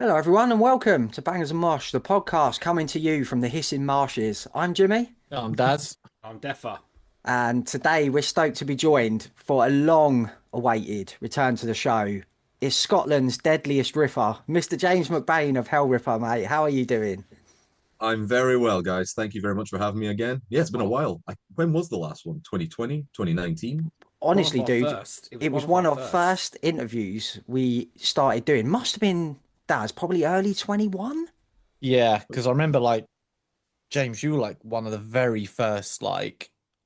Hello, everyone, and welcome to Bangers and Mosh, the podcast coming to you from the hissing marshes. I'm Jimmy, Daz. I'm Deffer. and today we're stoked to be joined for a long-awaited return to the show. It's Scotland's deadliest riffer, Mr. James McBain of Hellripper, mate. How are you doing? I'm very well, guys. Thank you very much for having me again. Yeah, it's been a Oh, while. When was the last one? 2020, 2019? one of Honestly, our dude, first. It was it one was of our one of the first. first interviews we started doing. Must have been, Daz, probably early 21? Yeah, because I remember James, you were one of the very first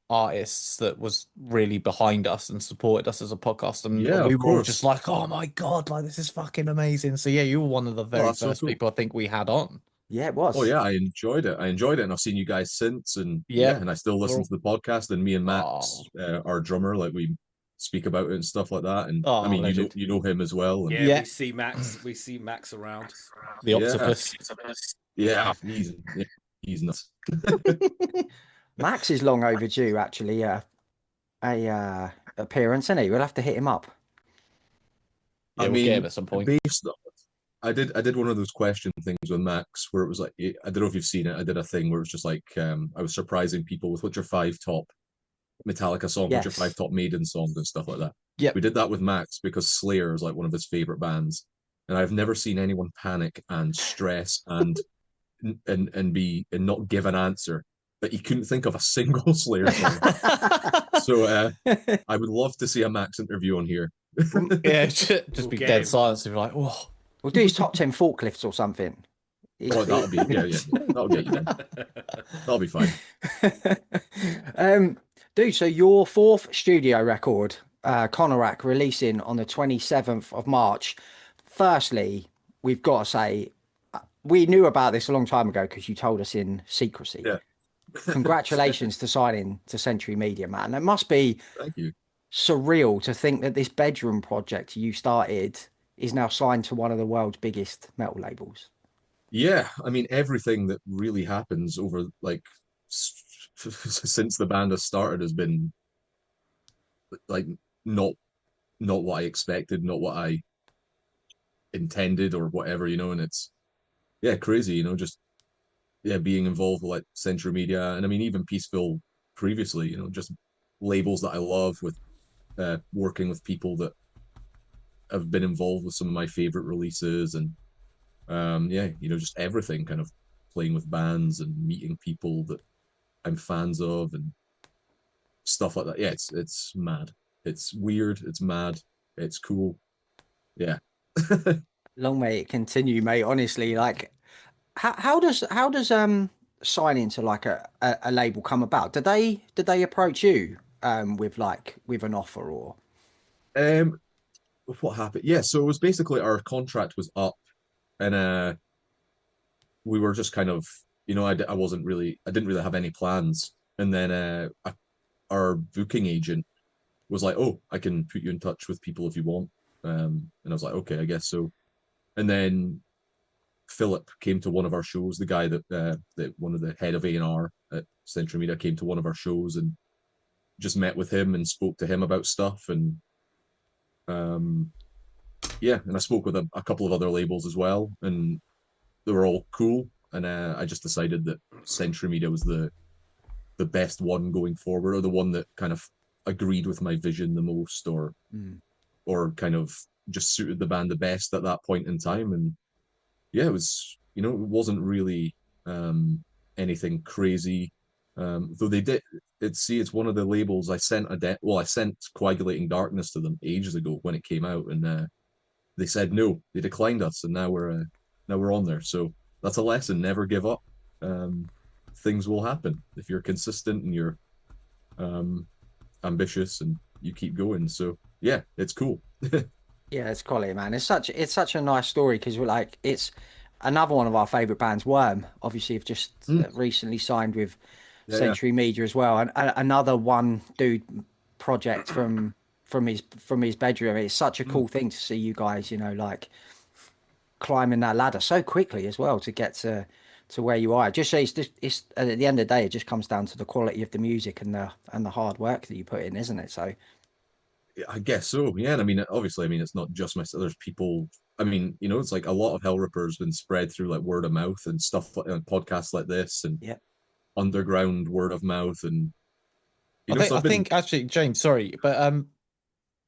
artists that was really behind us and supported us as a podcast, and Yeah, we of were all just course. like, "Oh my God, this is fucking amazing!" So yeah, you were one of the Oh, very that's so first cool. people I think we had on. Yeah, it Oh was. yeah, I enjoyed it. I enjoyed it, and I've seen you guys since, and yeah, Yep. and I still listen Well, to the podcast. And me and Max, oh, our drummer, we speak about it and stuff like that. And I oh, mean, legend. you know him as well, and Yeah, Yeah, we see Max. We see Max around. the yeah, octopus. yeah, he's nuts. Max is long overdue, actually. A appearance, isn't he? We'll have to hit him up. I Yeah, we'll get him mean, at some point. based I did one of those question things with Max where it was like I don't know if you've seen it. I did a thing where it was just like I was surprising people with what's your five top Metallica songs, what's your five Yes. top Maiden songs and stuff like that. Yep. We did that with Max because Slayer is like one of his favorite bands, and I've never seen anyone panic and stress and not give an answer. But he couldn't think of a single Slayer song. So I would love to see a Max interview on here. Yeah, just We'll be get dead him. silence and be like, "Oh, We'll do his top 10 forklifts or something. Oh, that'll be yeah. That'll get you then. That'll be fine. um, Dude, so your fourth studio record, Coronach, releasing on the 27th of March. Firstly, we've got to say, we knew about this a long time ago because you told us in secrecy. Yeah. Congratulations to signing to Century Media, man. It must be Thank you. surreal to think that this bedroom project you started is now signed to one of the world's biggest metal labels. Yeah, I mean everything that really happens over since the band has started has been like not not what I expected, not what I intended or whatever, and it's yeah, crazy, just yeah, being involved with like Century Media and I mean even Peaceful previously, just labels that I love with working with people that have been involved with some of my favorite releases and yeah, just everything kind of playing with bands and meeting people that I'm fans of and stuff like that. Yeah, it's mad. It's weird. It's mad. It's cool. Yeah. Long may it continue, mate. Honestly, like, how does signing to like a label come about? Did they approach you with with an offer or? um, what happened? Yeah, so it was basically our contract was up, and we were just kind of, I wasn't really, I didn't really have any plans, and then our booking agent was like, "Oh, I can put you in touch with people if you want," and I was like, "Okay, I guess so." And then Philip came to one of our shows. The guy that one of the head of A&R at Central Media came to one of our shows and just met with him and spoke to him about stuff. And um, yeah, and I spoke with a couple of other labels as well, and they were all cool. And I just decided that Century Media was the best one going forward, or the one that kind of agreed with my vision the most, Mm. or kind of just suited the band the best at that point in time. And yeah, it was, it wasn't really anything crazy. Though they did, it's one of the labels I sent I sent Coagulating Darkness to them ages ago when it came out, and they said no, they declined us, and now we're on there. So that's a lesson: never give up. Um, Things will happen if you're consistent and you're um, ambitious and you keep going. So yeah, it's cool. Yeah, it's quality, man. It's such a nice story because we're like it's another one of our favorite bands, Worm. Obviously, have just Mm, recently signed with yeah, yeah. Century Media as well, and another one dude project from his bedroom. It's such a Mm. cool thing to see you guys, like climbing that ladder so quickly as well to get to where you are. Just so it's at the end of the day, it just comes down to the quality of the music and the hard work that you put in, isn't it? So I guess so. Yeah, and I mean, obviously, I mean, it's not just myself. There's people. I mean, it's like a lot of Hellripper has been spread through like word of mouth and stuff like podcasts like this and Yeah. underground word of mouth and I so I've been think actually, James, sorry, but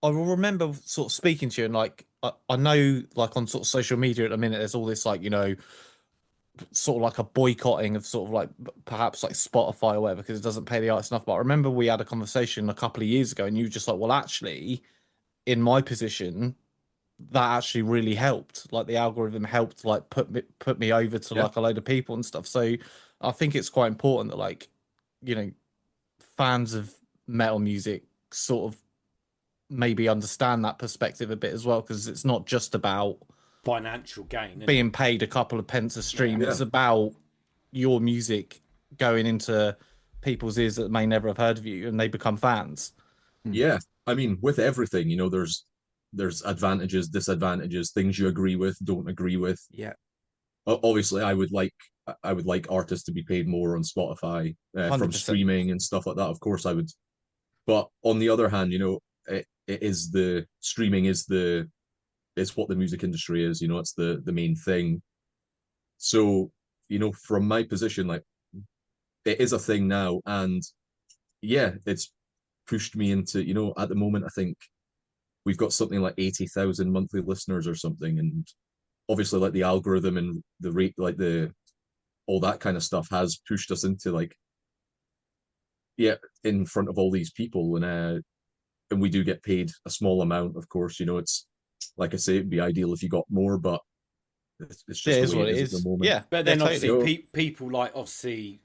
I will remember sort of speaking to you and like I know like on sort of social media at the minute there's all this like sort of like a boycotting of sort of like perhaps like Spotify or whatever because it doesn't pay the artists enough. But I remember we had a conversation a couple of years ago and you were just like, well, actually, in my position, that actually really helped. Like the algorithm helped like put me over to yeah like a load of people and stuff. So I think it's quite important that like, you know, fans of metal music sort of maybe understand that perspective a bit as well, because it's not just about Financial gain. Isn't it? being paid a couple of pence a stream. Yeah. It's about your music going into people's ears that may never have heard of you and they become fans. yeah. I mean, with everything, there's advantages, disadvantages, things you agree with, don't agree with. Yeah. Obviously, I would like artists to be paid more on Spotify from 100%. streaming and stuff like that. Of course, I would. But on the other hand, it is the streaming is what the music industry is. It's the main thing. So, from my position, like it is a thing now, and yeah, it's pushed me into, at the moment, I think we've got something like 80,000 monthly listeners or something, and obviously, like the algorithm and the rate, like the all that kind of stuff has pushed us into like, yeah, in front of all these people, and we do get paid a small amount, of course. It's like I say, it'd be ideal if you got more, but it's Yeah, just it the is way what it it is at the is. moment. Yeah, But yeah, then obviously totally. people like obviously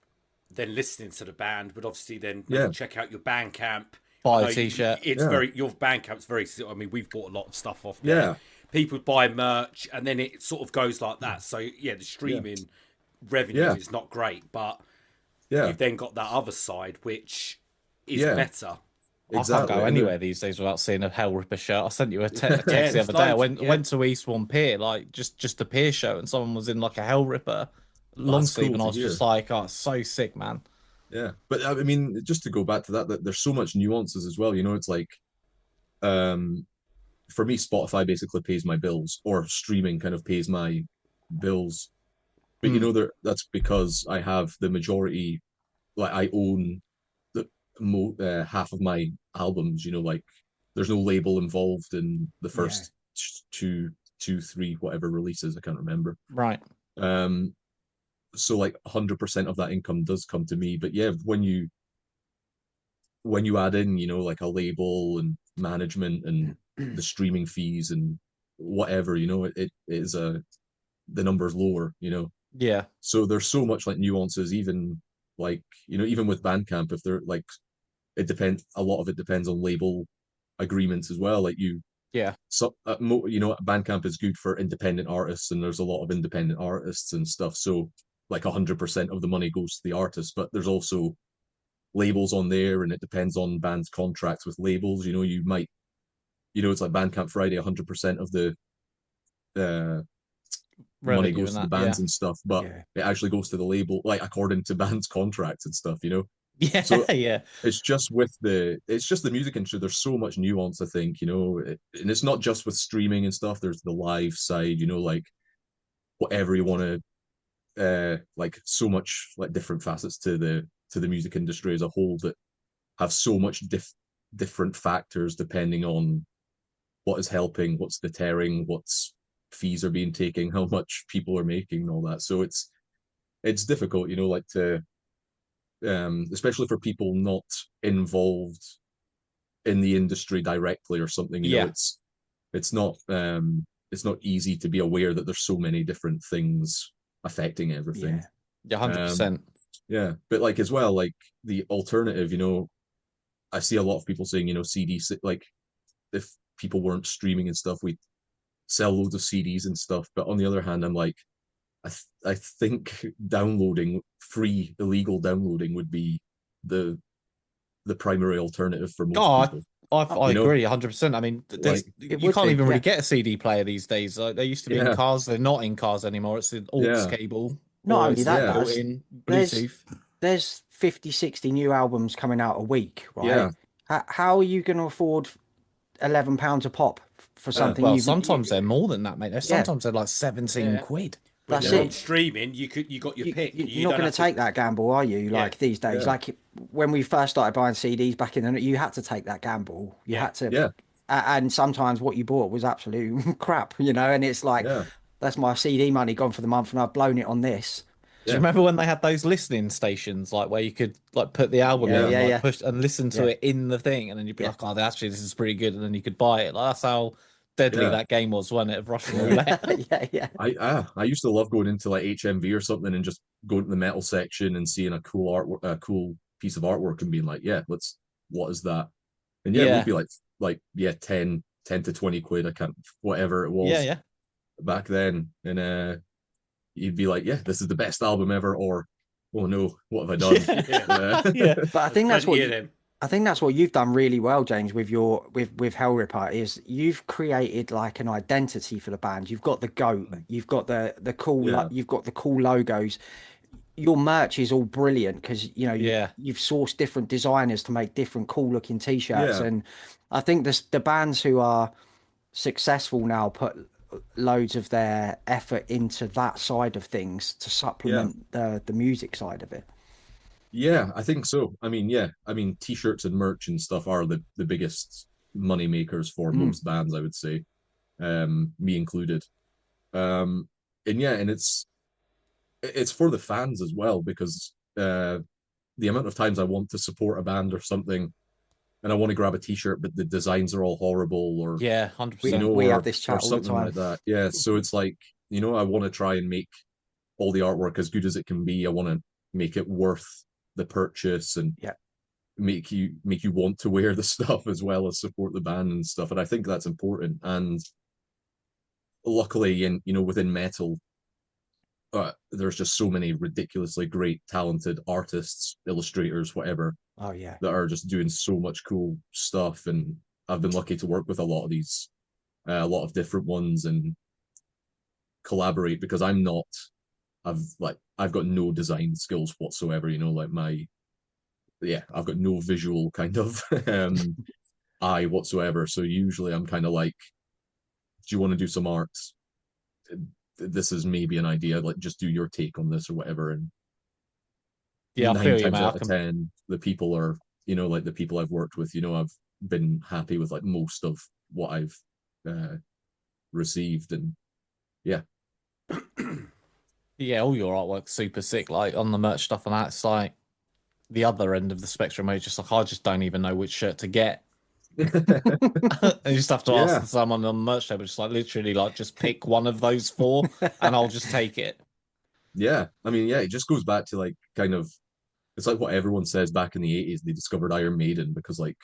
then listening to the band would obviously then Yeah. check out your Bandcamp. Buy I a know t-shirt. it's Yeah. your Bandcamp's very. I mean, we've bought a lot of stuff off there. Yeah. People buy merch, and then it sort of goes like that. So yeah, the streaming revenue Yeah. is not great, but Yeah. you've then got that other side which is Yeah. better. I can't Exactly. go And anywhere these days without seeing a Hellripper shirt. I sent you a Yeah, text the there's other day. I loads, went to Eastbourne Pier, like just a pier show, and someone was in like a Hellripper long that's sleeve, cool and I to was hear. just like, oh, it's so sick, man. Yeah. But I mean, just to go back to that there's so much nuances as well. It's like, um, for me, Spotify basically pays my bills, or streaming kind of pays my bills. But that's because I have the majority, like I own the half of my albums. Like there's no label involved in the Yeah. first two, three, whatever releases. I can't remember. Right. So like 100% of that income does come to me. But yeah, when you add in, like a label and management and the streaming fees and whatever, it is the number's lower. Yeah. So there's so much like nuances, even like, even with Bandcamp, if they're like, a lot of it depends on label agreements as well. Like Yeah. so, Bandcamp is good for independent artists, and there's a lot of independent artists and stuff. So like 100% of the money goes to the artist, but there's also labels on there, and it depends on bands' contracts with labels. You might, it's like Bandcamp Friday, 100% of the uh, money Revenue goes and to the that. Yeah. bands and stuff, but Yeah. it actually goes to the label, like according to bands' contracts and stuff. Yeah. So Yeah. it's just the music industry. There's so much nuance, I think, and it's not just with streaming and stuff. There's the live side, like whatever you want to, like so much like different facets to the music industry as a whole that have so much different factors depending on what is helping, what's deterring, what's fees are being taken, how much people are making, and all that. So it's difficult, like to, especially for people not involved in the industry directly or something. Yeah. It's not easy to be aware that there's so many different things affecting everything. Yeah. Um, 100%. yeah, but like as well, like the alternative, I see a lot of people saying, CD, like if people weren't streaming and stuff, we'd sell loads of CDs and stuff. But on the other hand, I'm like, I think downloading free illegal downloading would be the primary alternative for most Oh, people. I You know, agree 100%. I mean, like It you would can't be, even really yeah. get a CD player these days. Like, they used to be in yeah, cars. They're not in cars anymore. It's an aux yeah, cable Not or only it's that, yeah, does built-in there's Bluetooth. there's 50, 60 new albums coming out a week, right? yeah, How are you going to afford £11 a pop for something Well, you've sometimes they're more than that, mate. yeah, Sometimes they're like 17 Yeah. quid. When that's you're on it. streaming, you got your pick. You're You not don't going have to to. take that gamble, are you? Yeah, Like these days, Yeah. like when we first started buying CDs back in the, you had to take that gamble. You yeah, had to, Yeah. and sometimes what you bought was absolute crap, you know. And it's like Yeah. that's my CD money gone for the month, and I've blown it on this. Do you Yeah. remember when they had those listening stations, like where you could like put the album Yeah, in Yeah. and yeah, like yeah, push and listen to yeah, it in the thing, and then you'd be yeah, like, "Oh, actually, this is pretty good," and then you could buy it. Like, that's how deadly Yeah. that game was, wasn't it? Of Russian Yeah. roulette. yeah, yeah. I used to love going into like HMV or something and just going to the metal section and seeing a cool artwork, a cool piece of artwork, and being like, yeah, what is that? And yeah, it would Yeah, be like yeah, 10 to 20 quid, I can't, whatever it yeah, was yeah, back then. And you'd be like, yeah, this is the best album ever, or oh no, what have I done? yeah. yeah. But I There's think that's what plenty of them. I think that's what you've done really well, James, with your with Hellripper is you've created like an identity for the band. You've got the goat, you've got the cool, Yeah. you've got the cool logos. Your merch is all brilliant because you know Yeah. you've sourced different designers to make different cool looking t-shirts, Yeah. and I think the bands who are successful now put loads of their effort into that side of things to Yeah. supplement the music side of it. Yeah, I think so. I mean, yeah, I mean, t-shirts and merch and stuff are the biggest money makers for Mm, most bands, I would say, me included. Um, and yeah, and it's for the fans as well because the amount of times I want to support a band or something, and I want to grab a t-shirt, but the designs are all horrible, or Yeah, hundred we percent. we have this or chat all the something time. like that. Yeah, so it's like, I want to try and make all the artwork as good as it can be. I want to make it worth the purchase and Yeah. make you want to wear the stuff as well as support the band and stuff. And I think that's important. And luckily, within metal, there's just so many ridiculously great, talented artists, illustrators, whatever, Oh yeah. that are just doing so much cool stuff. And I've been lucky to work with a lot of these, a lot of different ones, and collaborate because I've got no design skills whatsoever. Like I've got no visual kind of eye whatsoever. So usually I'm kind of like, do you want to do some art? This is maybe an idea. Like, just do your take on this or whatever. And Yeah, I nine feel you, times mate. I out of can. 10, the people are, like the people I've worked with, I've been happy with like most of what I've received. And yeah, Yeah, all your artwork's super sick. Like on the merch stuff, and that's like the other end of the spectrum. Where it's just like I just don't even know which shirt to get. And you just have to ask yeah, someone on the merch table, just like literally, like just pick one of those four, and I'll just take it. yeah. I mean, yeah, it just goes back to like kind of, it's like what everyone says back in the 80s. They discovered Iron Maiden because like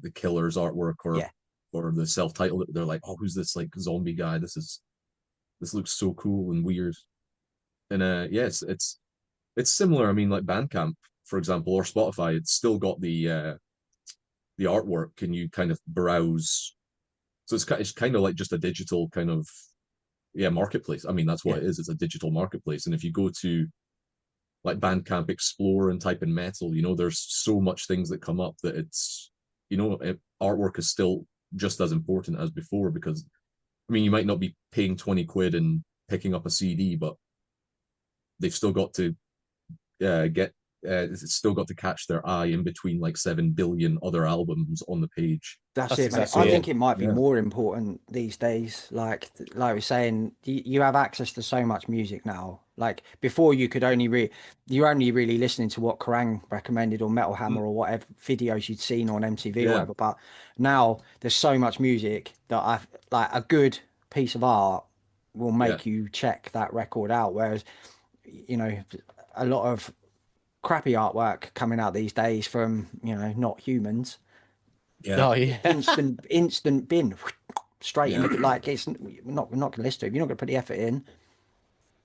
the Killer's artwork Yeah. or the self-titled, they're like, oh, who's this like zombie guy? This looks so cool and weird. And yes, it's similar. I mean, like Bandcamp, for example, or Spotify, it's still got the artwork, and you kind of browse. So it's kind of like just a digital kind of, yeah, marketplace. I mean, that's what Yeah. it is. It's a digital marketplace. And if you go to like Bandcamp Explore and type in metal, there's so much things that come up that it's, artwork is still just as important as before, because I mean, you might not be paying 20 quid and picking up a CD, but they've still got to get it's still got to catch their eye in between like 7 billion other albums on the page. That's That's it, mate. I exactly So it. think it might be yeah, more important these days. Like we're saying, you have access to so much music now. Like before, you're only really listening to what Kerrang recommended or Metal mm, Hammer or whatever videos you'd seen on MTV or yeah, whatever. But now there's so much music that like a good piece of art will yeah, make you check that record out. Whereas, you know, a lot of crappy artwork coming out these days from, not humans yeah, Oh yeah, instant bin straight in yeah, the like it's we're not gonna listen to it. If you're not gonna put the effort in,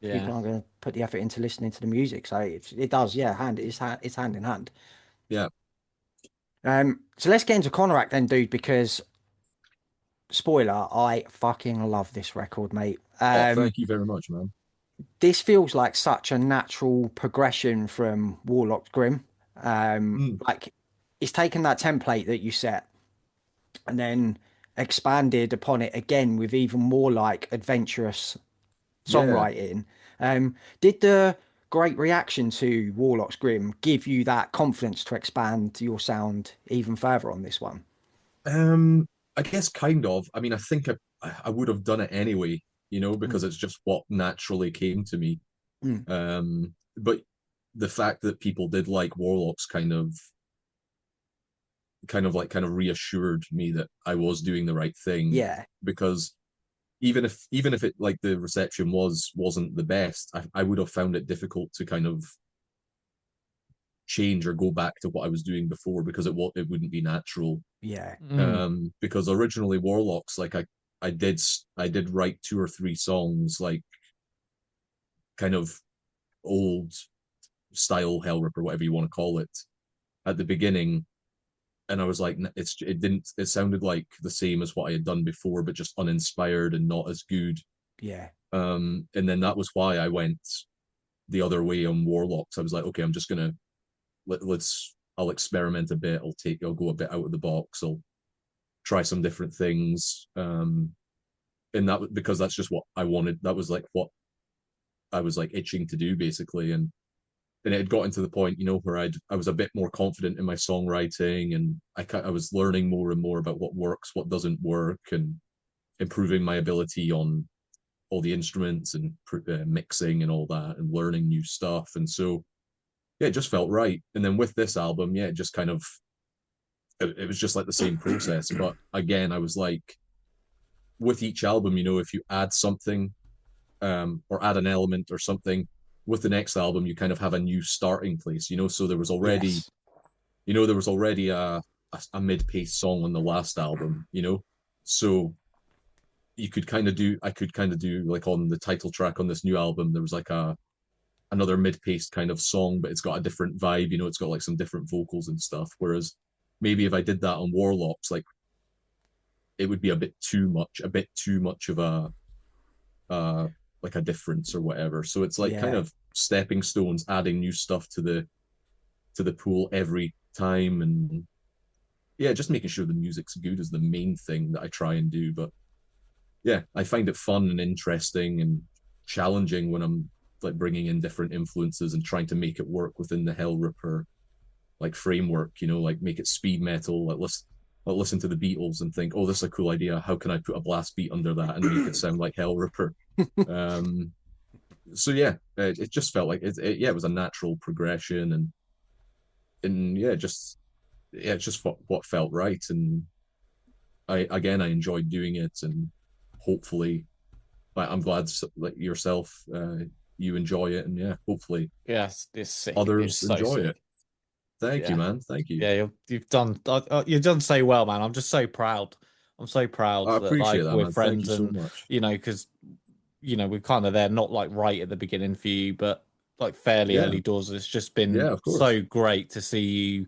yeah, people aren't gonna put the effort into listening to the music. So it does, yeah, it's hand in hand. yeah. So let's get into Coronach then, dude, because spoiler, I fucking love this record, mate. Oh, thank you very much, man. This feels like such a natural progression from Warlock's Grim. Mm, Like it's taken that template that you set and then expanded upon it again with even more like adventurous Yeah. songwriting. Did the great reaction to Warlock's Grim give you that confidence to expand your sound even further on this one? I guess kind of. I mean, I think I would have done it anyway, because Mm, it's just what naturally came to me. mm, But the fact that people did like Warlocks kind of reassured me that I was doing the right thing, yeah, because even if it, like, the reception wasn't the best, I would have found it difficult to kind of change or go back to what I was doing before, because it wouldn't be natural. yeah, Mm. Because originally Warlocks, like, I did write two or three songs, like, kind of old style Hellripper, whatever you want to call it, at the beginning, and I was like, it sounded like the same as what I had done before, but just uninspired and not as good. yeah, And then that was why I went the other way on Warlocks. I was like, okay, I'm just gonna I'll experiment a bit. I'll go a bit out of the box. I'll try some different things. And that, because that's just what I wanted. That was like what I was like itching to do, basically. And it had gotten to the point, where I was a bit more confident in my songwriting, and I was learning more and more about what works, what doesn't work, and improving my ability on all the instruments and mixing and all that, and learning new stuff. And so, yeah, it just felt right. And then with this album, yeah, it just kind of it was just like the same process. But again, I was like, with each album, if you add something, or add an element or something, with the next album, you kind of have a new starting place. So there was already, yes, a mid-paced song on the last album. So I could kind of do, like, on the title track on this new album, there was like another mid-paced kind of song, but it's got a different vibe. It's got like some different vocals and stuff. Whereas maybe if I did that on Warlocks, like, it would be a bit too much of a uh like a difference or whatever. So it's like kind yeah, of stepping stones, adding new stuff to the pool every time. And yeah, just making sure the music's good is the main thing that I try and do. But yeah, I find it fun and interesting and challenging when I'm, like, bringing in different influences and trying to make it work within the Hellripper, like, framework. Like, make it speed metal. Listen to the Beatles and think, oh, this is a cool idea. How can I put a blast beat under that and make it sound like Hellripper? Um, so yeah, it just felt like yeah, it was a natural progression. And yeah, it's just what felt right. And I enjoyed doing it, and hopefully, like, I'm glad, like yourself, you enjoy it, and yeah, hopefully Yes, it's sick. It's others so enjoy it. sick. Thank you, Yeah. man. Thank you. Yeah, you've done so well, man. I'm just so proud. I'm so proud I that appreciate like that, we're man. Thank friends, you so and much. because we're kind of there, not like right at the beginning for you, but like fairly Yeah, early doors. It's just yeah, been of course. so great to see you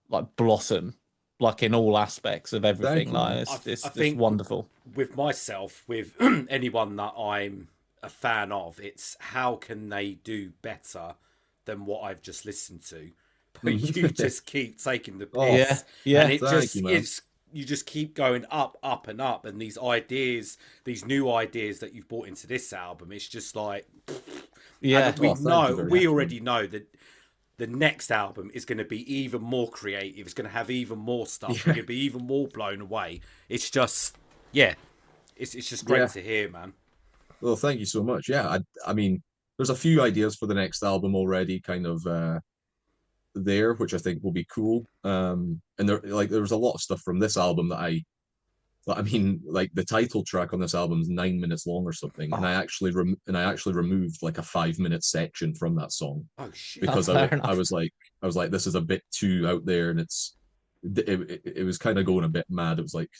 like blossom, like in all aspects of everything. Thank you, Like man. it's I it's think wonderful. with myself, with anyone that I'm a fan of, it's how can they do better than what I've just listened to? But you just keep taking the Oh, Yeah, piss, and yeah, it thank you, just man. is. You just keep going up and up, and these ideas, these new ideas that you've brought into this album, it's just like, yeah. and Oh, thank you very we much, man. already know that the next album is going to be even more creative. It's going to have even more stuff. We're Yeah, going to be even more blown away. It's just, yeah, it's just great yeah. to hear, man. Well, thank you so much. Yeah, I mean, there's a few ideas for the next album already, kind of, there, which I think will be cool. And there was a lot of stuff from this album that I mean, like, the title track on this album is 9 minutes long or something, and Oh, I actually removed like a 5 minute section from that song, Oh shit! Oh, because fair I enough. was like, this is a bit too out there, and it was kind of going a bit mad. It was like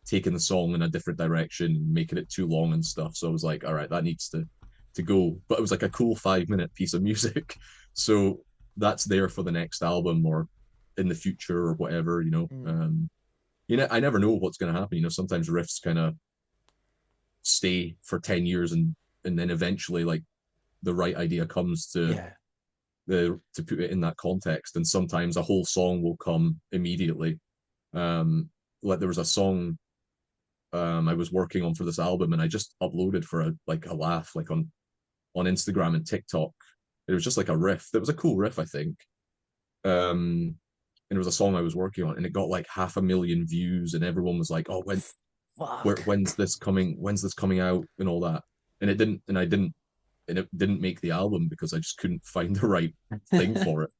taking the song in a different direction, making it too long and stuff. So I was like, all right, that needs to go. But it was like a cool 5 minute piece of music, so that's there for the next album or in the future or whatever. Mm. I never know what's going to happen. Sometimes riffs kind of stay for 10 years, and then eventually, like, the right idea comes yeah, to put it in that context. And sometimes a whole song will come immediately. Like, there was a song I was working on for this album, and I just uploaded for a laugh, like on Instagram and TikTok. It was just like a riff. That was a cool riff, I think. And it was a song I was working on, and it got like 500,000 views, and everyone was like, "Oh, Fuck. when's this coming? When's this coming out?" and all that. And it didn't, and it didn't make the album because I just couldn't find the right thing for it.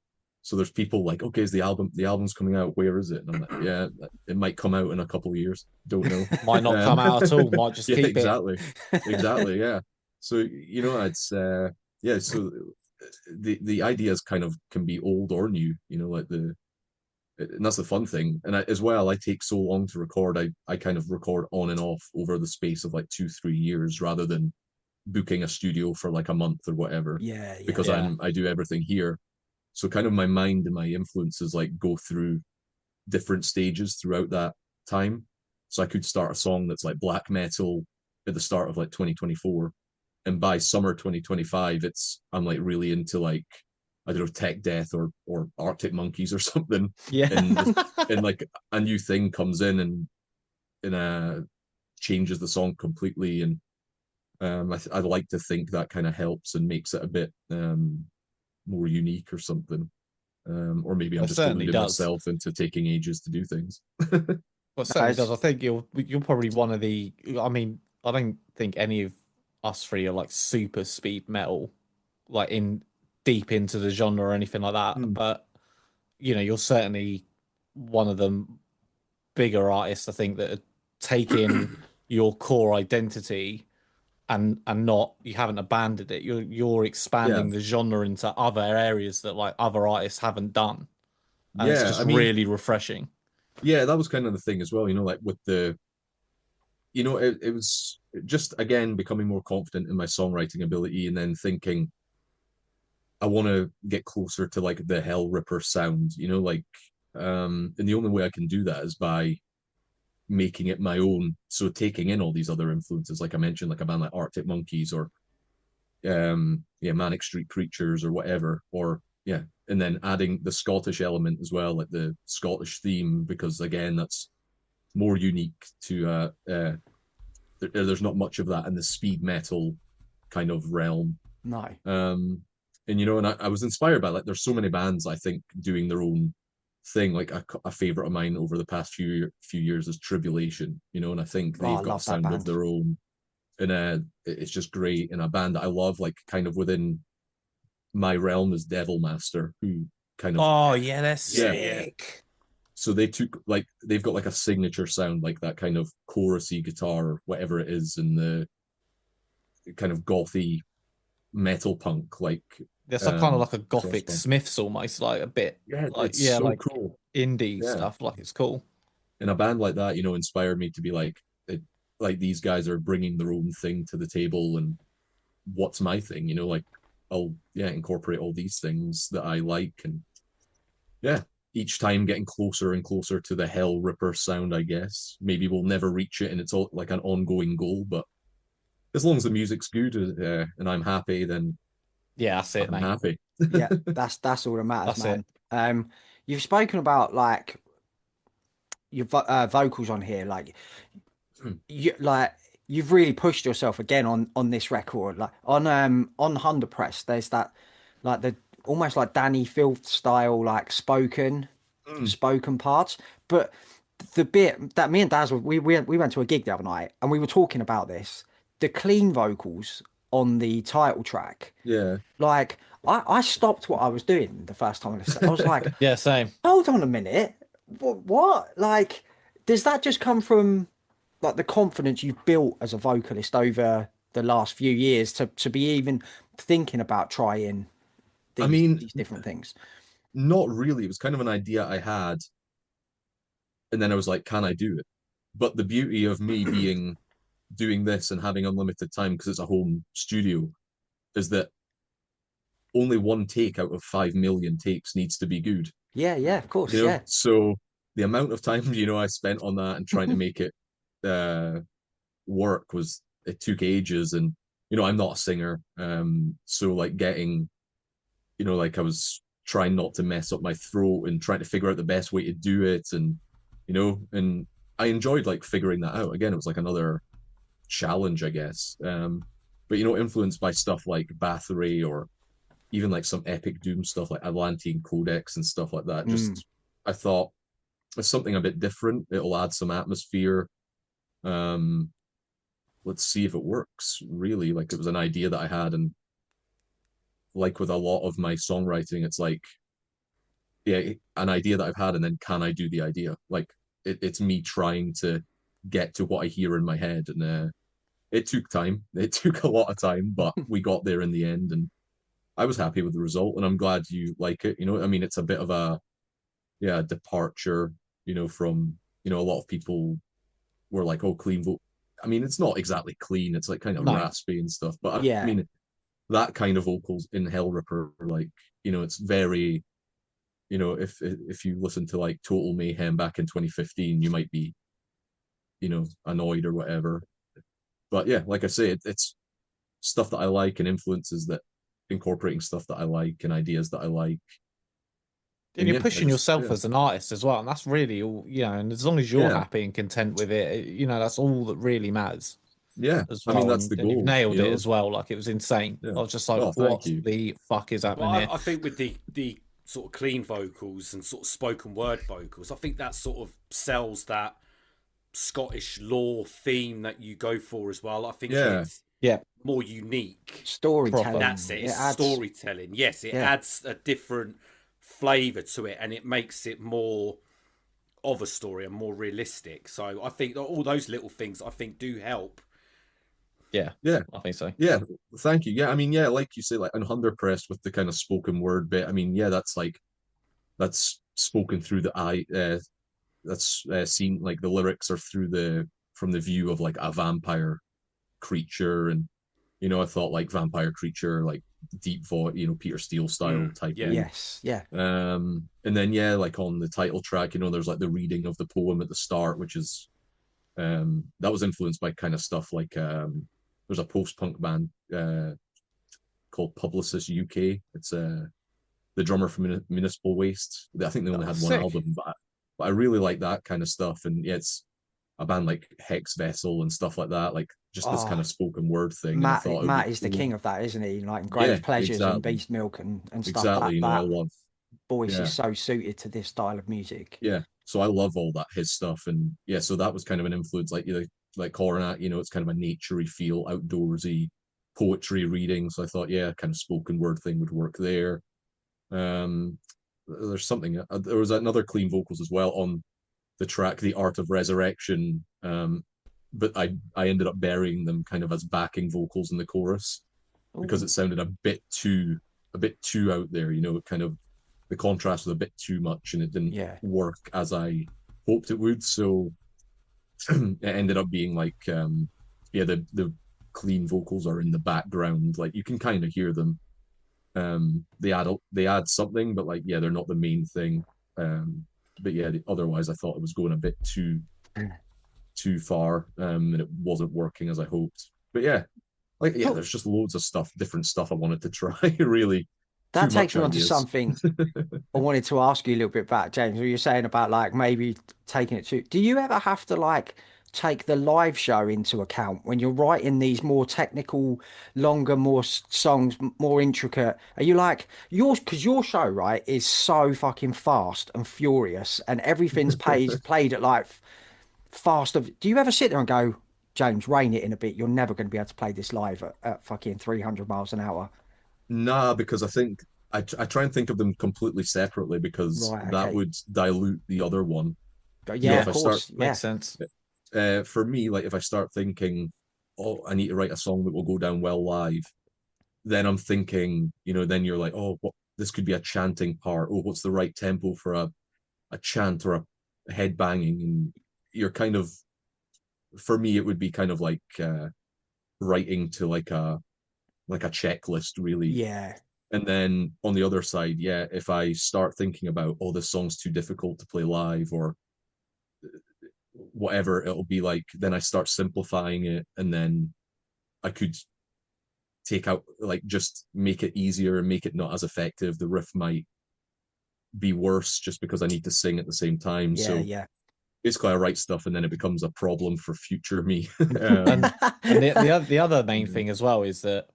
So there's people like, "Okay, is the album's coming out? Where is it?" And I'm like, "Yeah, it might come out in a couple of years. Don't know." Might not come out at all. Might just Yeah, keep exactly, exactly, yeah. So it's yeah. So the ideas kind of can be old or new. Like and that's the fun thing. And as well, I take so long to record. I kind of record on and off over the space of like 2-3 years, rather than booking a studio for like a month or whatever, Yeah, yeah. because Yeah. I do everything here. So kind of my mind and my influences like go through different stages throughout that time. So I could start a song that's like black metal at the start of like 2024, and by summer 2025, I'm like really into like, I don't know, tech death or Arctic Monkeys or something, Yeah. and like a new thing comes in and changes the song completely. And I like to think that kind of helps and makes it a bit more unique or something. Or maybe I'm It just certainly deluding does. myself into taking ages to do things. Well, it certainly does. Nice. I think you're probably one of the. I mean, I don't think any of us three are like super speed metal, like in deep into the genre or anything like that. Mm. But you're certainly one of the bigger artists, I think, that are taking your core identity and not you haven't abandoned it. You're Yeah, expanding the genre into other areas that like other artists haven't done, and it's yeah. just I mean, really refreshing. yeah, that was kind of the thing as well. Like with it was just again becoming more confident in my songwriting ability, and then thinking I want to get closer to like the Hellripper sound. And the only way I can do that is by making it my own. So taking in all these other influences, like I mentioned, like a band like Arctic Monkeys or yeah, Manic Street Preachers or whatever, or yeah, and then adding the Scottish element as well, like the Scottish theme, because again, that's more unique to there's not much of that in the speed metal kind of realm. No. And I was inspired by, like, there's so many bands I think doing their own thing. Like a favorite of mine over the past few years is Tribulation, and I think Oh, I they've got a love that sound of band. their own, and it's just great. And a band that I love, like kind of within my realm, is Devil Master, who kind of, Oh yeah, they're yeah. sick. So they've got like a signature sound, like that kind of chorusy guitar or whatever it is, and the kind of gothy metal punk, like There's like kind of like a gothic crossover. Smiths almost, like a bit Yeah, like it's yeah, so like cool. indie Yeah, stuff. Like it's cool. and a band like that, inspired me to be like these guys are bringing their own thing to the table, and what's my thing? Like I'll, yeah, incorporate all these things that I like, and yeah, each time getting closer and closer to the Hell Ripper sound. I guess maybe we'll never reach it, and it's all like an ongoing goal. But as long as the music's good, and I'm happy, then Yeah, that's it, I'm mate. happy. Yeah, that's all that matters, That's it. man. You've spoken about like your vocals on here, like you've really pushed yourself again on this record, like on Hunter Press. There's that like the almost like Danny Filth style, like Mm. spoken parts, but the bit that me and Daz we went to a gig the other night and we were talking about this, the clean vocals on the title track. Yeah. Like I stopped what I was doing the first time I listened. I was like, Yeah, same. hold on a minute. What? Like, does that just come from like the confidence you've built as a vocalist over the last few years to be even thinking about trying I these mean, these different things? not really. It was kind of an idea I had, and then I was like, can I do it? But the beauty of me doing this and having unlimited time, because it's a home studio, is that only one take out of 5 million takes needs to be good. Yeah, yeah, of course, yeah. So the amount of time I spent on that and trying to make it uh work was, it took ages. And I'm not a singer, so like getting, like I was trying not to mess up my throat and trying to figure out the best way to do it, and I enjoyed like figuring that out. Again, it was like another challenge, I guess. But influenced by stuff like Bathory or even like some epic doom stuff like Atlantean Codex and stuff like that. Mm. Just I thought it's something a bit different. It'll add some atmosphere. Um, let's see if it works. Really, like it was an idea that I had, and like with a lot of my songwriting, it's like yeah, an idea that I've had, and then can I do the idea? Like it's me trying to get to what I hear in my head, and it took time. It took a lot of time, but we got there in the end, and I was happy with the result, and I'm glad you like it. I mean, it's a bit of a departure, from a lot of people were like, oh, clean vote. I mean, it's not exactly clean. It's like kind of No. raspy and stuff. But I Yeah. mean, that kind of vocals in Hellripper, like, it's very, if you listen to like Total Mayhem back in 2015, you might be, annoyed or whatever. But yeah, like I say, it's stuff that I like and influences that incorporating stuff that I like and ideas that I like. And And you're yeah, pushing yourself as an artist as well, and that's really all, and as long as you're yeah, happy and content with it, that's all that really matters yeah. as I mean, well. that's the And you've goal, nailed it as well. Like, it was insane. Yeah. I was just like, Oh, thank what you. the fuck is Well, happening here? I think with the sort of clean vocals and sort of spoken word vocals, I think that sort of sells that Scottish lore theme that you go for as well. I think Yeah. it's Yeah. more unique. Storytelling. That's it. It's adds- storytelling. Yes, it Yeah. adds a different flavour to it, and it makes it more of a story and more realistic. So I think that all those little things I think do help. Yeah. Yeah. I think so. Yeah, thank you. Yeah, I mean, yeah, like you say, like I'm underpressed with the kind of spoken word bit. I mean, yeah, that's spoken through the eye. That's seen like the lyrics are from the view of like a vampire creature, and I thought like vampire creature, like deep voice, Peter Steele style type. yeah. Yes. Yeah. And then yeah, like on the title track, there's like the reading of the poem at the start, which is that was influenced by kind of stuff like there's a post-punk band called Publicist UK. It's the drummer from Municipal Waste. I think they only had one sick. album, but I really like that kind of stuff. And yeah, it's a band like Hex Vessel and stuff like that, like just this kind of spoken word thing. And I thought Matt is the king of that, isn't he? Like Grave Pleasures and Beast Milk and stuff. Exactly. That I love voice is so suited to this style of music. Yeah. So I love all that his stuff, and yeah, so that was kind of an influence, like Coronach. It's kind of a naturey feel, outdoorsy poetry reading. So I thought, yeah, kind of spoken word thing would work there. There's something. There was another clean vocals as well on the track, "The Art of Resurrection." But I ended up burying them kind of as backing vocals in the chorus because it sounded a bit too out there. It kind of the contrast was a bit too much, and it didn't work as I hoped it would. So it ended up being like, the clean vocals are in the background, like you can kind of hear them. They add something, but like they're not the main thing. But yeah, otherwise I thought it was going a bit too far, and it wasn't working as I hoped. But yeah, there's just loads of stuff, different stuff I wanted to try. Really, that takes me on to something I wanted to ask you a little bit about, James. What you're saying about like maybe taking it to. Do you ever have to like take the live show into account when you're writing these more technical, longer, more songs, more intricate? Are you like because your show, right, is so fucking fast and furious, and everything's played at like fast of. Do you ever sit there and go, James, rein it in a bit? You're never going to be able to play this live at fucking 300 miles an hour. Nah, because I think I try and think of them completely separately because that would dilute the other one. Yeah, of course. Makes sense. For me, like if I start thinking, oh, I need to write a song that will go down well live, then I'm thinking, then you're like, oh, this could be a chanting part. Oh, what's the right tempo for a chant or a head banging? And you're kind of, for me, it would be kind of like writing to like a checklist, really. Yeah. And then on the other side, if I start thinking about, oh, this song's too difficult to play live or whatever, it'll be like, then I start simplifying it, and then I could take out, like, just make it easier and make it not as effective. The riff might be worse just because I need to sing at the same time. Yeah, so yeah. basically I write stuff and then it becomes a problem for future me. And the other main thing as well is that,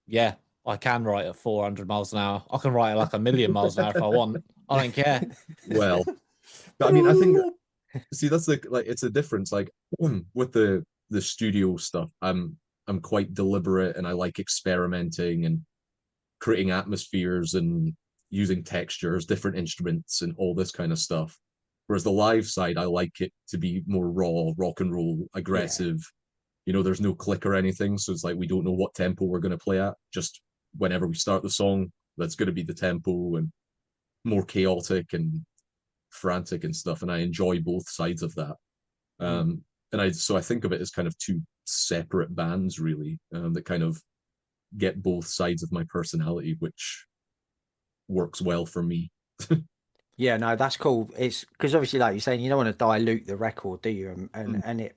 yeah, I can write at 400 miles an hour. I can write at like 1,000,000 miles an hour if I want. I don't care. Well, I mean, I think see that's like it's a difference. Like with the studio stuff, I'm quite deliberate and I like experimenting and creating atmospheres and using textures, different instruments, and all this kind of stuff. Whereas the live side, I like it to be more raw, rock and roll, aggressive. You know, there's no click or anything, so it's like we don't know what tempo we're going to play at. Just whenever we start the song, that's going to be the tempo, and more chaotic and frantic and stuff. And I enjoy both sides of that. And I think of it as kind of two separate bands, really, that kind of get both sides of my personality, which works well for me. Yeah, no, that's cool. It's because obviously, like you're saying, you don't want to dilute the record, do you? And it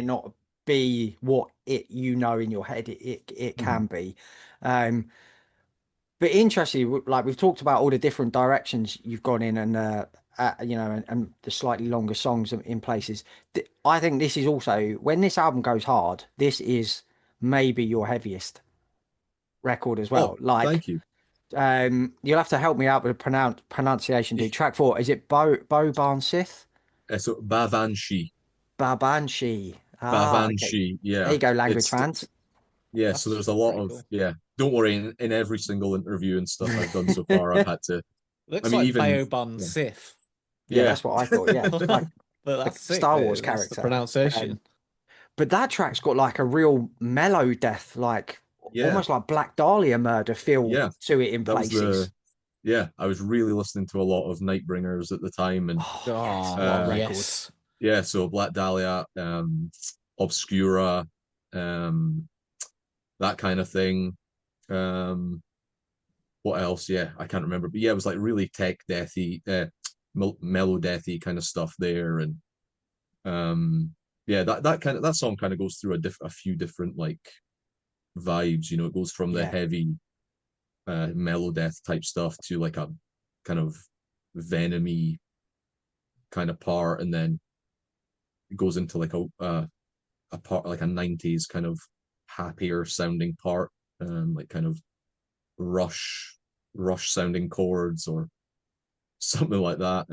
not be what it in your head it can be. But interestingly, like we've talked about all the different directions you've gone in, and and the slightly longer songs in places. I think this is also when this album goes hard. This is maybe your heaviest record as well. Oh, Like, thank you. you'll have to help me out with the pronunciation. Dude, track 4, is it Boban Sith? So Bavanshi. Babanshi. Okay. Bavanshi. There Yeah. you go, language fans. Yeah, so there's a lot of cool. yeah. Don't worry, in every single interview and stuff I've done so far, I've had to. Looks I mean, like even Baobun yeah. Sith. Yeah, that's what I thought. Yeah, like But a that's sick, Star mate. Wars That's the character. pronunciation. But that track's got like a real mellow death, like Yeah. almost like Black Dahlia murder feel Yeah, to it in that was places. I was really listening to a lot of Nightbringers at the time, and Oh, yes, Oh, what a record. yes. yeah, so Black Dahlia, Obscura, that kind of thing. What else? Yeah, I can't remember, but yeah, it was like really tech deathy, mellow deathy kind of stuff there, and yeah, that song kind of goes through a few different like vibes. You know, it goes from the Yeah. heavy, mellow death type stuff to like a kind of venomy kind of part, and then it goes into like a part like a 90s kind of happier sounding part, like kind of rush sounding chords or something like that.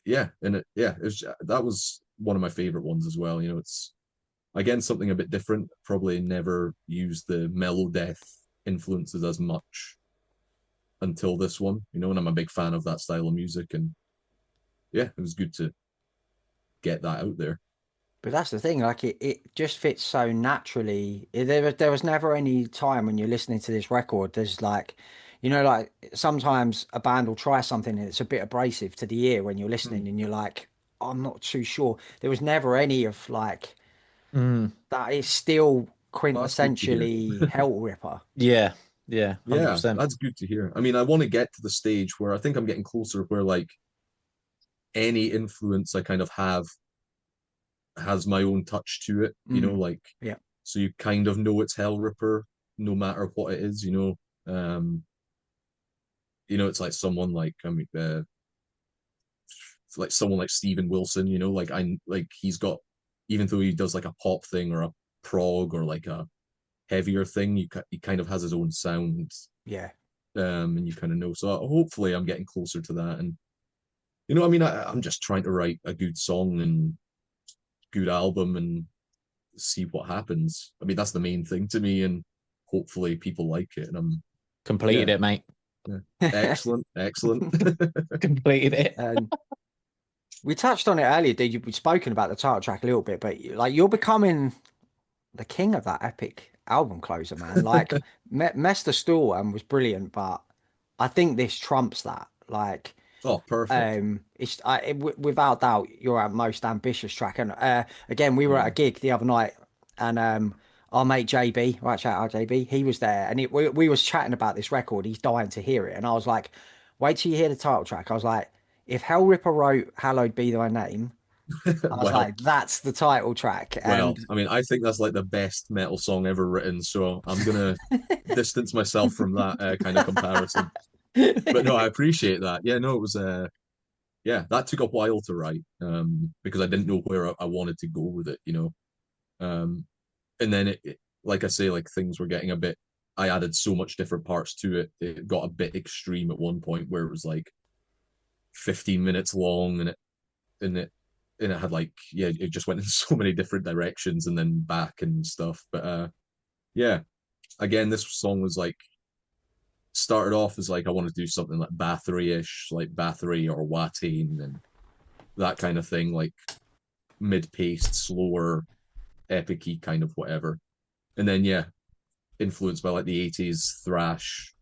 Yeah, and that was one of my favorite ones as well. You know, it's again something a bit different. Probably never used the mellow death influences as much until this one, you know, and I'm a big fan of that style of music, and yeah, it was good to get that out there. But that's the thing, like it just fits so naturally. There was never any time when you're listening to this record, there's like, like sometimes a band will try something and it's a bit abrasive to the ear when you're listening and you're like, I'm not too sure. There was never any of like that is still Well, that's good to hear. quintessentially Hellripper. Yeah, Yeah, 100%. that's good to hear. I mean, I want to get to the stage where I think I'm getting closer, where like any influence I kind of have has my own touch to it, you know, like Yeah. so you kind of know it's Hellripper no matter what it is, you know. It's like someone like it's like someone like Steven Wilson, you know, like he's got, even though he does like a pop thing or a prog or like a heavier thing, he kind of has his own sound. Yeah. And you kind of know. So hopefully I'm getting closer to that. And you know, I mean, I'm just trying to write a good song and good album and see what happens. I mean, that's the main thing to me, and hopefully people like it. And I'm Completed it, mate. yeah. Excellent. Completed it. We touched on it earlier, dude. You've spoken about the title track a little bit, but like you're becoming the king of that epic album closer, man. Like Mess the Stool was brilliant, but I think this trumps that. Like, Oh, perfect. without doubt you're our most ambitious track. And again, we were at a gig the other night, and our mate JB, right, shout out JB, he was there, and we was chatting about this record. He's dying to hear it, and I was like, wait till you hear the title track. I was like, if Hellripper wrote "Hallowed Be Thy Name," I was Well, like, that's the title track. well, And I mean, I think that's like the best metal song ever written, so I'm gonna distance myself from that kind of comparison. But no, I appreciate that. Yeah, no, it was yeah, that took a while to write, because I didn't know where I wanted to go with it, and then like I say, like things were getting a bit. I added so much different parts to it. It got a bit extreme at one point where it was like 15 minutes long, and it and it had like, yeah, it just went in so many different directions and then back and stuff. But yeah, again, this song was like started off as like I want to do something like Bathory-ish, like Bathory or Watain and that kind of thing, like mid-paced, slower, epic-y kind of whatever. And then yeah, influenced by like the 80s thrash,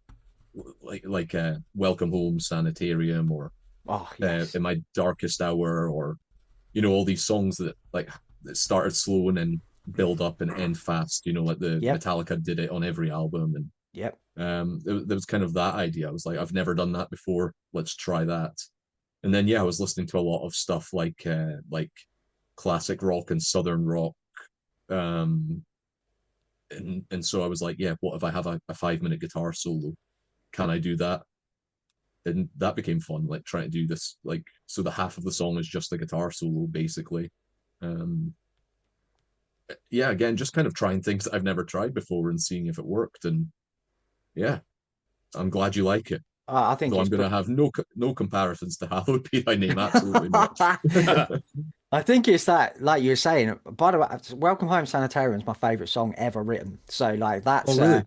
like Welcome Home, Sanitarium, or Oh, yes. In My Darkest Hour, or all these songs that started slow and then build up and end fast, like the Yep. Metallica did it on every album. And Yep. there was kind of that idea. I was like, I've never done that before, let's try that. And then yeah, I was listening to a lot of stuff like classic rock and southern rock, um and so I was like, yeah, what if I have a 5 minute guitar solo? Can I do that? And that became fun, like trying to do this, like, so the half of the song is just a guitar solo basically. um yeah, again, just kind of trying things that I've never tried before and seeing if it worked. And yeah, I'm glad you like it, I think though I'm it's going to have no comparisons to Hallowed Be Thy Name, absolutely not. I think it's that, like you were saying, by the way, Welcome Home Sanitarium is my favorite song ever written. So like Oh that's really?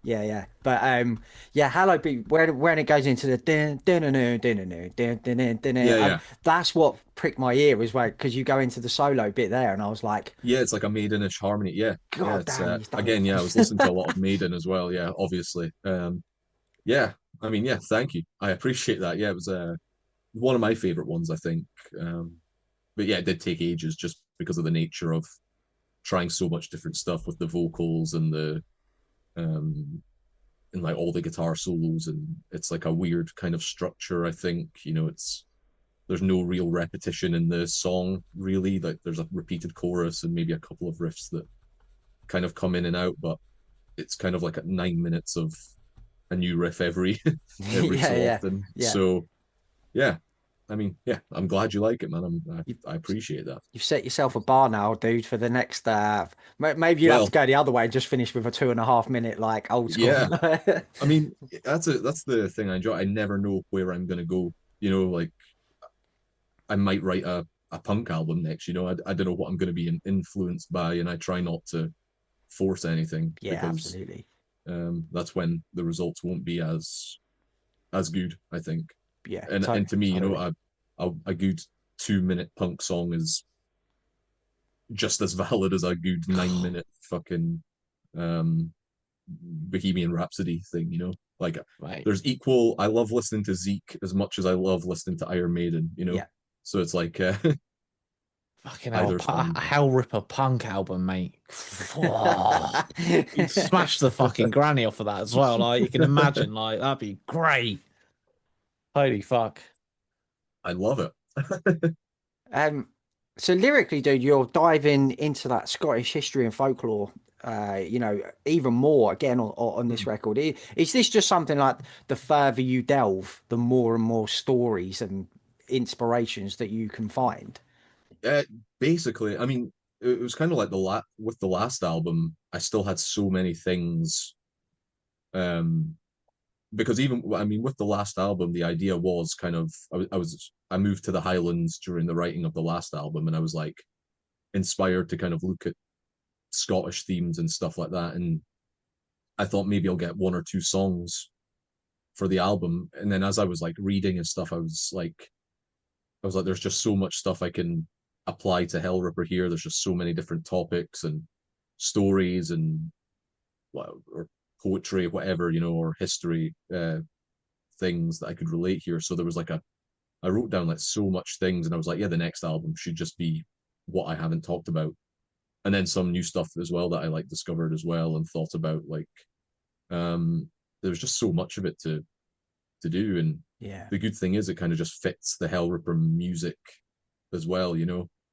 yeah. But yeah, Hello Be when it goes into the din din din din din din din din Yeah, yeah, that's what pricked my ear as well, because you go into the solo bit there and I was like, yeah, it's like a Maidenish harmony. Yeah, yeah, God it's damn, he's done again, it. yeah, I was listening to a lot of Maiden as well, yeah, obviously. Yeah, I mean, yeah, thank you, I appreciate that. Yeah, it was one of my favorite ones, I think. um but yeah, it did take ages just because of the nature of trying so much different stuff with the vocals um and like all the guitar solos, and it's like a weird kind of structure, I think. It's there's no real repetition in the song, really. Like there's a repeated chorus and maybe a couple of riffs that kind of come in and out, but it's kind of like at 9 minutes of a new riff every every Yeah, so yeah, often. yeah. So yeah, I mean, yeah, I'm glad you like it, man. You've I appreciate that. you've set yourself a bar now, dude, for the next maybe you'll have to Well, go the other way and just finish with a 2.5 minute like old school. yeah, I mean, that's the thing I enjoy. I never know where I'm gonna go. Like I might write a punk album next. I don't know what I'm going to be influenced by, and I try not to force anything, Yeah, because absolutely. that's when the results won't be as good, I think. Yeah, And to me, totally. a good 2 minute punk song is just as valid as a good 9 minute fucking um Bohemian Rhapsody thing. Like Right. there's equal. I love listening to Zeke as much as I love listening to Iron Maiden. Yeah. So it's like Fucking hell, either's fine. a Hellripper punk album, mate. You'd smash the fucking granny off of that as well. Like you can imagine, like that'd be great. Holy fuck. I love it. Um, so lyrically, dude, you're diving into that Scottish history and folklore, even more again on this record. Is this just something like the further you delve, the more and more stories and inspirations that you can find? Uh, Basically, I mean, it was kind of like with the last album. I still had so many things. Um, because even, I mean, with the last album, the idea was kind of I moved to the Highlands during the writing of the last album, and I was like inspired to kind of look at Scottish themes and stuff like that. And I thought maybe I'll get one or two songs for the album. And then as I was like reading and stuff, I was like, there's just so much stuff I can apply to Hellripper here. There's just so many different topics and stories and or poetry, whatever, or history things that I could relate here. So there was like I wrote down like so much things, and I was like, yeah, the next album should just be what I haven't talked about, and then some new stuff as well that I like discovered as well and thought about. Like, there was just so much of it to do, and Yeah. the good thing is it kind of just fits the Hellripper music as well.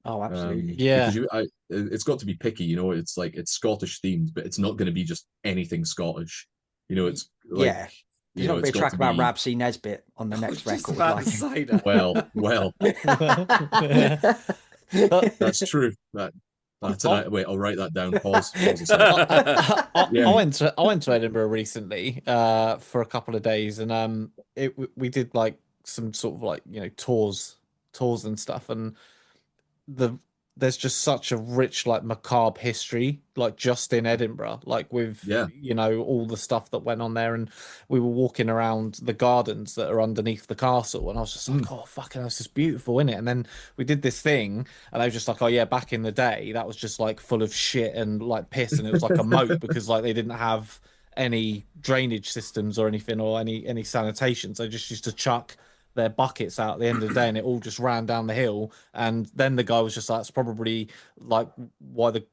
Oh, absolutely. Yeah. Because it's got to be picky. It's like it's Scottish themed, but it's not going to be just anything Scottish. It's like Yeah. There's You know, not be it's a got track to about be Rabsy Nesbitt on the I was next just record. about to Like, say that. well. But That's true. That's I, an wait. I'll write that down. Pause a second. I Yeah, went to Edinburgh recently for a couple of days, and we did like some sort of like tours and stuff, and the there's just such a rich like macabre history like just in Edinburgh, like with yeah. all the stuff that went on there. And we were walking around the gardens that are underneath the castle, and I was just Mm. like, oh fucking hell, this is beautiful, isn't it? And then we did this thing, and they were just like, oh yeah, back in the day that was just like full of shit and like piss, and it was like a moat because like they didn't have any drainage systems or anything, or any sanitation, so they just used to chuck their buckets out at the end of the day, and it all just ran down the hill. And then the guy was just like, it's probably like why the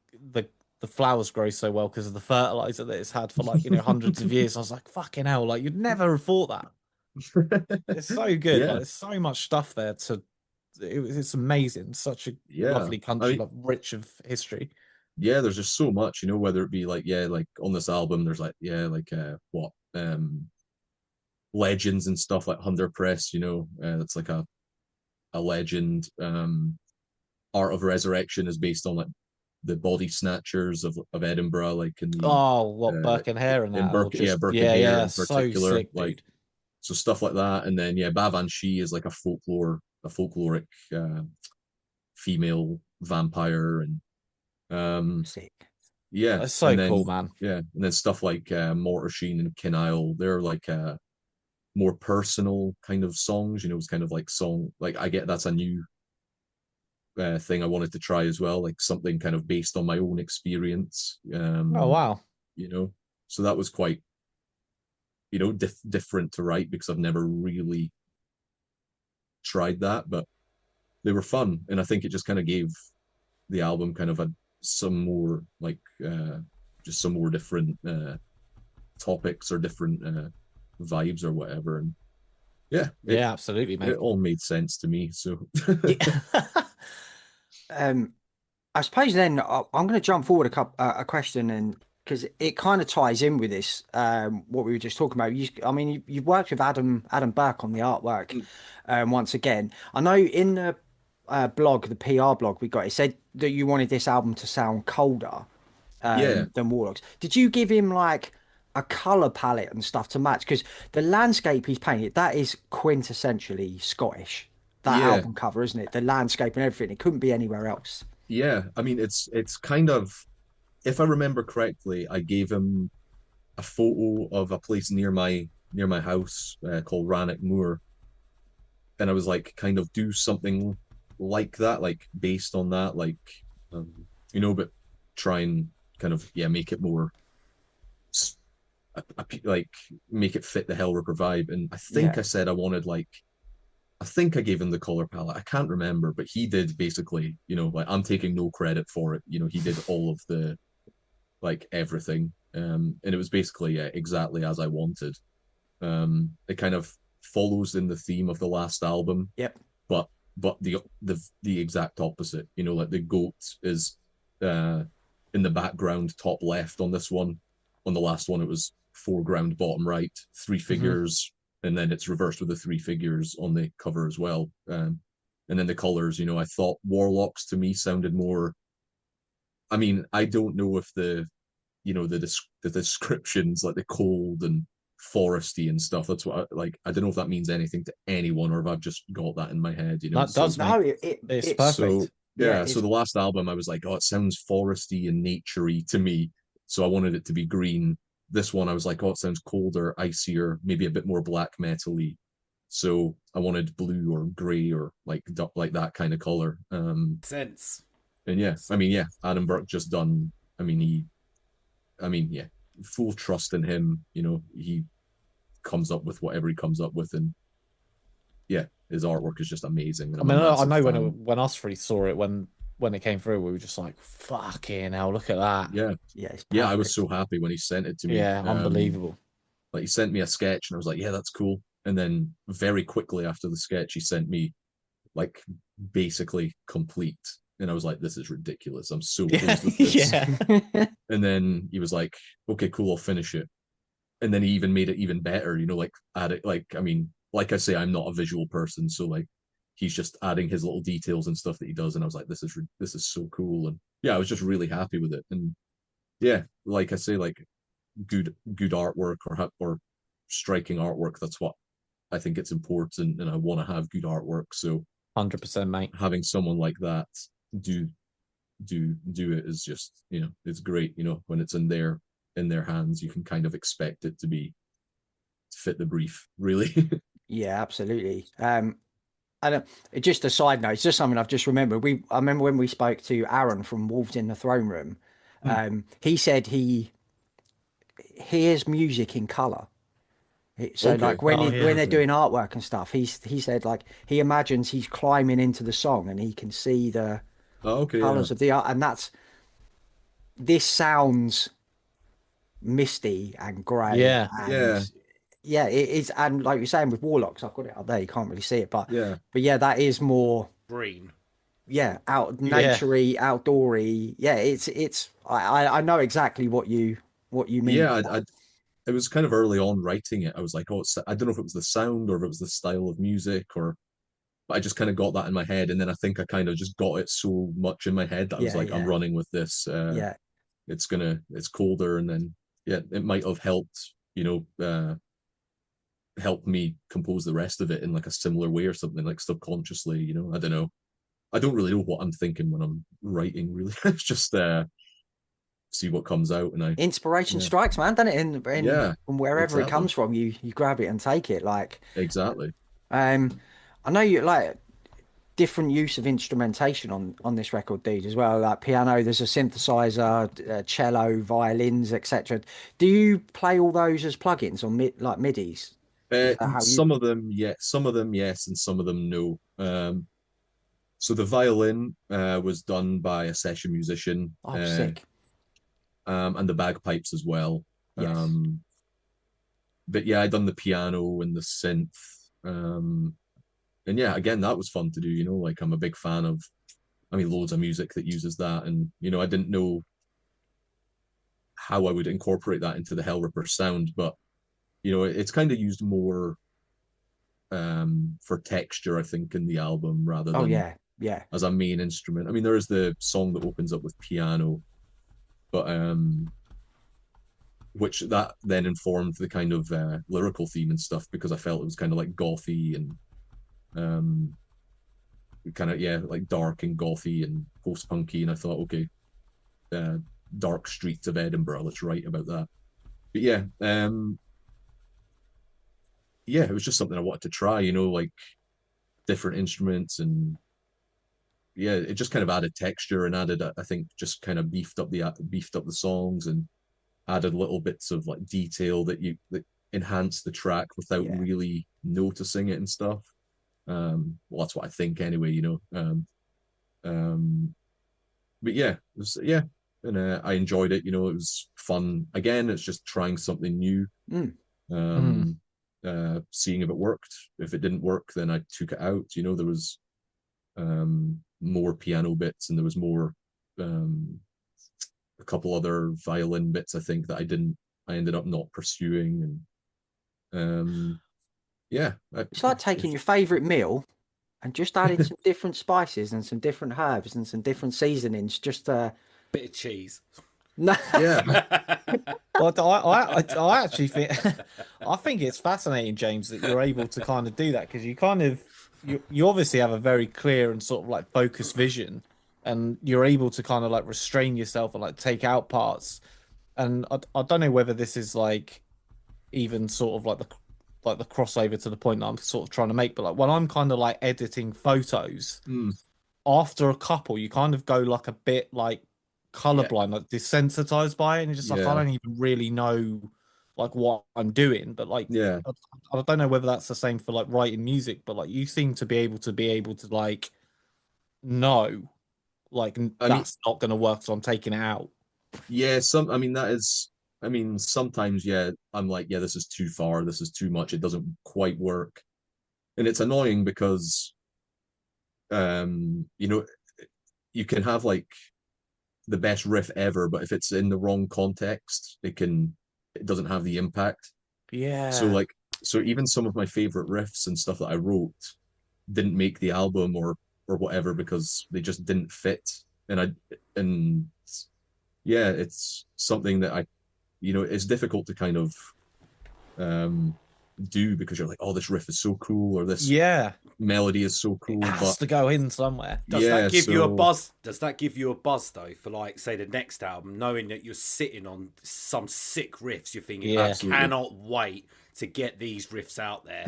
flowers grow so well, because of the fertilizer that it's had for like hundreds of years. I was like, fucking hell, like you'd never have thought that. It's so good. Like Yeah, there's so much stuff there it's amazing. Such a yeah. lovely I country, mean, like rich of history. yeah. There's just so much, whether it be like, like on this album, there's like, like what legends and stuff like Hunter Press. That's like a legend. Art of Resurrection is based on like the body snatchers of Edinburgh, like in the Oh, what uh Burke and Hare and that, or Yeah, just Burke and yeah, Hare yeah, in so particular, sick, like dude. so stuff like that. And then Bavanshi is like a folkloric female vampire, and um sick. yeah, It's and so then cool, man. stuff like Mortar Sheen and Kinile, they're like more personal kind of songs. It's kind of like song, like I get that's a new thing I wanted to try as well, like something kind of based on my own experience. Oh wow. You know, so that was quite different to write because I've never really tried that, but they were fun, and I think it just kind of gave the album kind of some more like just some more different topics or different vibes or whatever, and yeah, Yeah, absolutely, it mate. all made sense to me. So Yeah. Um, I suppose then I'm going to jump forward a question, and because it kind of ties in with this, what we were just talking about. I mean, you've worked with Adam Burke on the artwork. Once again, I know in the blog, the PR blog we got, it said that you wanted this album to sound colder yeah, than Warlocks. Did you give him like a color palette and stuff to match? Because the landscape he's painted, that is quintessentially Scottish. That yeah, album cover, isn't it? The landscape and everything. It couldn't be anywhere else. yeah. I mean, it's kind of, if I remember correctly, I gave him a photo of a place near my house called Rannoch Moor, and I was like, kind of do something like that, like based on that, like um, but try and kind of make it more like make it fit the Hellripper vibe. And I think Yeah. I said I wanted like I think I gave him the color palette. I can't remember, but he did basically, like I'm taking no credit for it. He did all of the like everything. And it was basically exactly as I wanted. It kind of follows in the theme of the last album, Yep. but the exact opposite. Like the goat is uh in the background top left on this one. On the last one, it was foreground bottom right, three figures, and then it's reversed with the three figures on the cover as well. And then the colors, I thought warlocks to me sounded more. I mean, I don't know if the descriptions like the cold and foresty and stuff. That's what I don't know if that means anything to anyone or if I've just got that in my head. That So does, mate. No, It's it's so perfect. yeah, so the last album I was like, oh, it sounds foresty and naturey to me. So I wanted it to be green. This one I was like, oh, it sounds colder, icier, maybe a bit more black metal-y. So I wanted blue or grey or like that kind of color. Sense. And Adam Burke just done. I mean, full trust in him. He comes up with whatever he comes up with, and his artwork is just amazing. And I I'm mean, a I massive know fan. when us three saw it when it came through, we were just like, fucking hell, look at that. Yeah, yeah, it's yeah, I was perfect. so happy when he sent it to me. Yeah, unbelievable. Like he sent me a sketch, and I was like, yeah, that's cool. And then very quickly after the sketch, he sent me like basically complete. And I was like, this is ridiculous. I'm so Yeah, pleased with this. yeah. And then he was like, okay, cool, I'll finish it. and then he even made it even better, you know, like add it, like, I mean, like I say, I'm not a visual person, so like he's just adding his little details and stuff that he does, and I was like, this is so cool. And yeah, I was just really happy with it. And yeah, like I say, like good artwork, or striking artwork, that's what I think it's important, and I want to have good artwork. So 100%, mate. having someone like that do do it is just, you know, it's great. You know, when it's in their hands, you can kind of expect it to be fit the brief, really. Yeah, absolutely. And just a side note, it's just something I've just remembered. I remember when we spoke to Aaron from Wolves in the Throne Room. He said he hears music in color. So Okay. like when Oh, when yeah. they're doing artwork and stuff, he said like he imagines he's climbing into the song and he can see the Oh, okay, yeah. colors of the art, and this sounds misty and grey Yeah. and Yeah, yeah, it is. And like you're saying with Warlocks, I've got it up there. You can't really see it, yeah. but yeah, that is more Green. yeah out Yeah. naturey, outdoory. Yeah, it's I know exactly what you mean. Yeah, it was kind of early on writing it. I was like, oh, I don't know if it was the sound or if it was the style of music, or but I just kind of got that in my head, and then I think I kind of just got it so much in my head that I was Yeah, like, I'm yeah, running with this. yeah, It's colder, and then yeah, it might have helped, you know, helped me compose the rest of it in like a similar way or something, like subconsciously, you know. I don't know. I don't really know what I'm thinking when I'm writing, really. It's just see what comes out, and I inspiration yeah, strikes, man, doesn't it? In yeah, from wherever it exactly, comes from, you grab it and take it. Like, exactly. um, I know you like different use of instrumentation on this record, dude, as well. Like piano, there's a synthesizer, cello, violins, etc. Do you play all those as plugins or like MIDIs? Is that how you? Some of them, yes, some of them, yes, and some of them, no. So the violin was done by a session musician, Oh, sick. and the bagpipes as well. Yes. Um, but yeah, I done the piano and the synth. And yeah, again, that was fun to do. You know, like I'm a big fan of, I mean, loads of music that uses that, and you know, I didn't know how I would incorporate that into the Hellripper sound, but you know, it's kind of used more for texture, I think, in the album rather Oh than yeah, yeah, as a main instrument. I mean, there is the song that opens up with piano, but which that then informed the kind of lyrical theme and stuff, because I felt it was kind of like gothy and um, kind of, yeah, like dark and gothy and post punky. And I thought, okay, uh, dark streets of Edinburgh, let's write about that. But yeah, it was just something I wanted to try, you know, like different instruments, and yeah, it just kind of added texture and added, I think, just kind of beefed up the songs, and added little bits of like detail that enhance the track without yeah. really noticing it and stuff. Well, that's what I think anyway, you know. Um, but yeah, yeah, and I enjoyed it. You know, it was fun. Again, it's just trying something new. Mm. Mm. Um, Seeing if it worked. If it didn't work, then I took it out. You know, there was more piano bits, and there was more a couple other violin bits, I think, that I ended up not pursuing. And yeah, It's like taking your favorite meal and just adding some different spices and some different herbs and some different seasonings. Just Bit of cheese. no, yeah, Well, I actually think I think it's fascinating, James, that you're able to kind of do that, because you kind of you obviously have a very clear and sort of like focused vision, and you're able to kind of like restrain yourself and like take out parts. And I don't know whether this is like even sort of like the crossover to the point that I'm sort of trying to make, but like when I'm kind of like editing photos, mm, after a couple, you kind of go like a bit like yeah, colorblind, like desensitized by it, and you're just like, I yeah, don't even really know like what I'm doing. But like, yeah. I don't know whether that's the same for like writing music, but like you seem to be able to like know like I mean, that's not going to work, so I'm taking it out. yeah, I mean, that is, I mean, sometimes, yeah, I'm like, yeah, this is too far, this is too much, it doesn't quite work. And it's annoying because, you know, you can have like the best riff ever, but if it's in the wrong context, it doesn't have the impact. So Yeah. like, so even some of my favorite riffs and stuff that I wrote didn't make the album or whatever because they just didn't fit. And yeah, it's something that it's difficult to kind of um do because you're like, oh, this riff is so cool or this Yeah. melody is so It cool, has but to go in somewhere. Does that yeah, give you a so buzz? Does that give you a buzz though for like say the next album, knowing that you're sitting on some sick riffs? You're thinking, I Yeah. absolutely, cannot wait to get these riffs out there.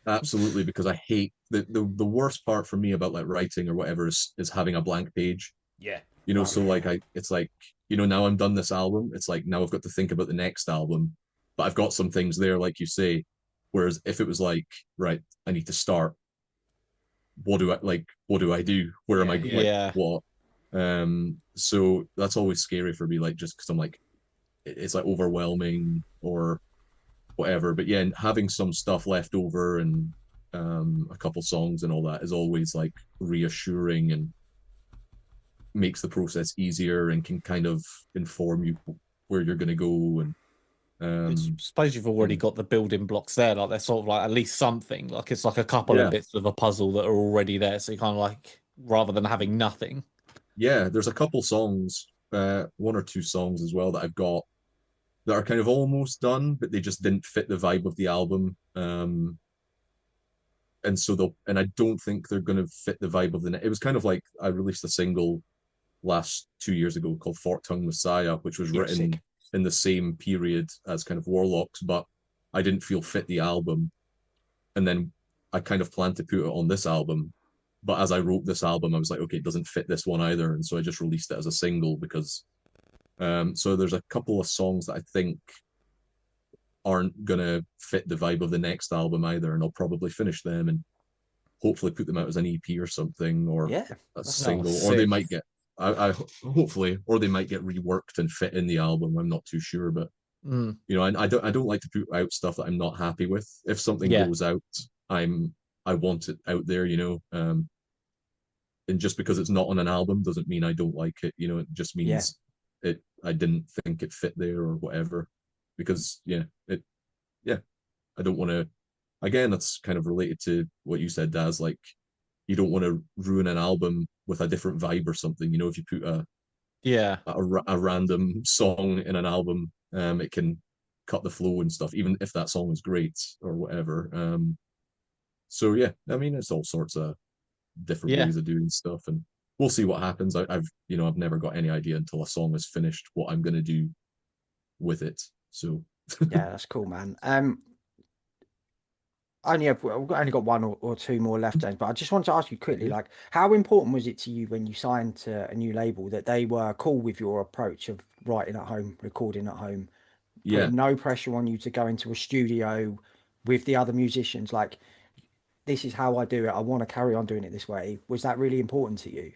absolutely, because I hate the worst part for me about like writing or whatever is having a blank page. Yeah, So like Yeah. it's like, now I'm done this album. It's like now I've got to think about the next album, but I've got some things there, like you say. Whereas if it was like, right, I need to start, what do I do? Where am yeah, I yeah. like Yeah. what? So that's always scary for me, like just because I'm like it's like overwhelming or whatever. But yeah, and having some stuff left over and a couple songs and all that is always like reassuring and makes the process easier and can kind of inform you where you're going to go and It's, um suppose you've already and got the building blocks there. Like they're sort of like at least something. Like it's like a couple of yeah, bits of a puzzle that are already there. So you kind of like rather than having nothing. yeah, there's a couple songs, one or two songs as well that I've got that are kind of almost done, but they just didn't fit the vibe of the album. And so and I don't think they're going to fit the vibe of it was kind of like I released a single last 2 years ago called Fork Tongue Messiah, which was Yeah, written sick. in the same period as kind of Warlocks, but I didn't feel fit the album. And then I kind of planned to put it on this album. But as I wrote this album, I was like, okay, it doesn't fit this one either. And so I just released it as a single because so there's a couple of songs that I think aren't gonna fit the vibe of the next album either, and I'll probably finish them and hopefully put them out as an EP or something, or Yeah, a that's Oh, single, or they sick. might get, I hopefully, or they might get reworked and fit in the album. I'm not too sure, but Mm. I don't like to put out stuff that I'm not happy with. If something Yeah. goes out, I want it out there, and just because it's not on an album doesn't mean I don't like it. It just yeah, means I didn't think it fit there or whatever. Because yeah, I don't want to. Again, that's kind of related to what you said, Daz. Like, you don't want to ruin an album with a different vibe or something. If you put Yeah. a random song in an album, it can cut the flow and stuff, even if that song is great or whatever. So yeah, I mean, it's all sorts of different Yeah. ways of doing stuff, and we'll see what happens. I've never got any idea until a song is finished what I'm gonna do with it. So yeah, that's cool, man. I've only got one or two more left, James, but I just wanted to ask you quickly, yeah, like, how important was it to you when you signed to a new label that they were cool with your approach of writing at home, recording at home, yeah, putting no pressure on you to go into a studio with the other musicians? Like, this is how I do it. I want to carry on doing it this way. Was that really important to you?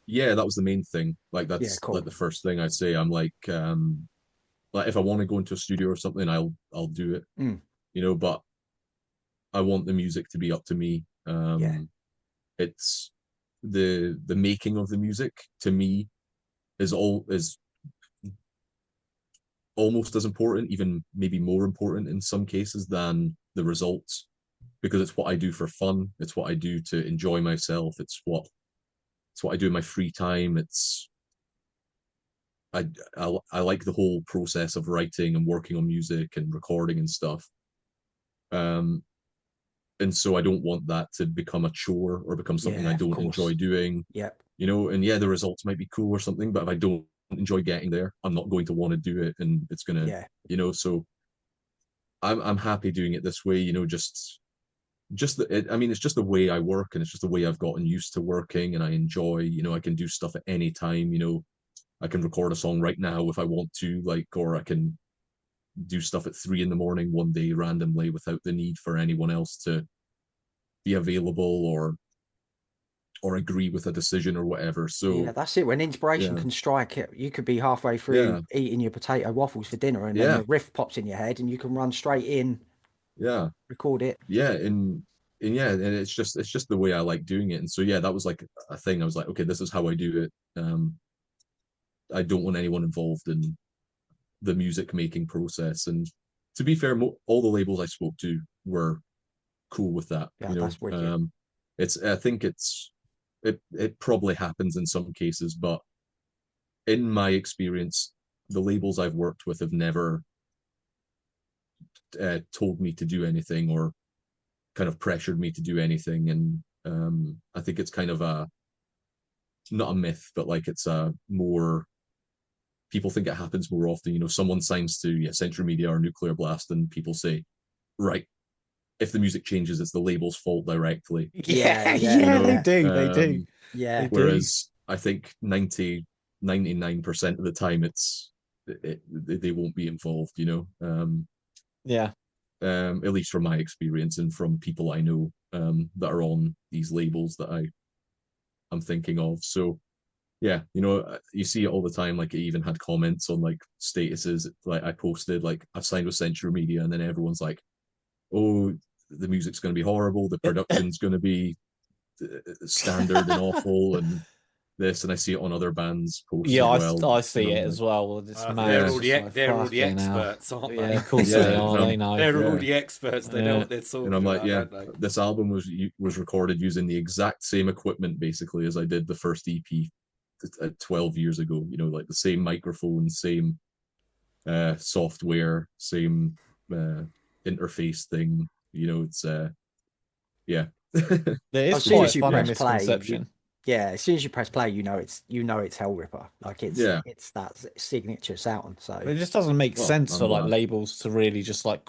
yeah. That was the main thing. Like Yeah, that's like cool. the first thing I'd say. I'm like if I want to go into a studio or something, I'll do it. Mm, But I want the music to be up to me. yeah, It's the making of the music to me is almost as important, even maybe more important in some cases than the results, because it's what I do for fun. It's what I do to enjoy myself. It's what I do in my free time. I like the whole process of writing and working on music and recording and stuff. Um, and so I don't want that to become a chore or become something I yeah, of don't enjoy course. doing. Yep. And yeah, the results might be cool or something, but if I don't enjoy getting there, I'm not going to want to do it, and it's gonna, Yeah, so I'm happy doing it this way. I mean, it's just the way I work, and it's just the way I've gotten used to working, and I enjoy. I can do stuff at any time. I can record a song right now if I want to, like, or I can do stuff at 3 in the morning one day randomly without the need for anyone else to be available or agree with a decision or whatever. yeah, So that's it. When inspiration yeah, can strike it, you could be halfway through yeah, eating your potato waffles for dinner, and then yeah, a riff pops in your head, and you can run straight in, yeah, record it. yeah, and yeah, and it's just the way I like doing it. And so yeah, that was like a thing. I was like, okay, this is how I do it. I don't want anyone involved in the music making process. And to be fair, all the labels I spoke to were cool with that. Yeah, that's wicked. I think it probably happens in some cases, but in my experience, the labels I've worked with have never told me to do anything or kind of pressured me to do anything. And I think it's kind of not a myth, but like it's a more, people think it happens more often. Someone signs to Century Media or Nuclear Blast, and people say, right, if the music changes, it's the label's fault directly. Yeah, They do. They do. Yeah. Whereas I think 99% of the time they won't be involved, Yeah. At least from my experience and from people I know that are on these labels that I'm thinking of. So yeah, you see it all the time. Like, I even had comments on like statuses, like I posted like I've signed with Century Media, and then everyone's like, oh, the music's going to be horrible, the production's going to be standard and awful, and this, and I see it on other bands posts Yeah, as well. I see and it I'm as like, well. It's mad. They're It's all just like, they're all the fucking hell. experts, aren't they? Yeah, of course Yeah, they are. and They know. They're all Yeah. the experts. They know what they're talking and I'm like, about, yeah, don't they? this album was recorded using the exact same equipment basically as I did the first EP 12 years ago. Like the same microphone, same software, same interface thing. It's yeah. There As is soon quite as a you funny press play, misconception. as soon as you press play, it's Hellripper. Like Yeah. it's that signature sound. So It just doesn't make Well, sense I'm for like glad. labels to really just like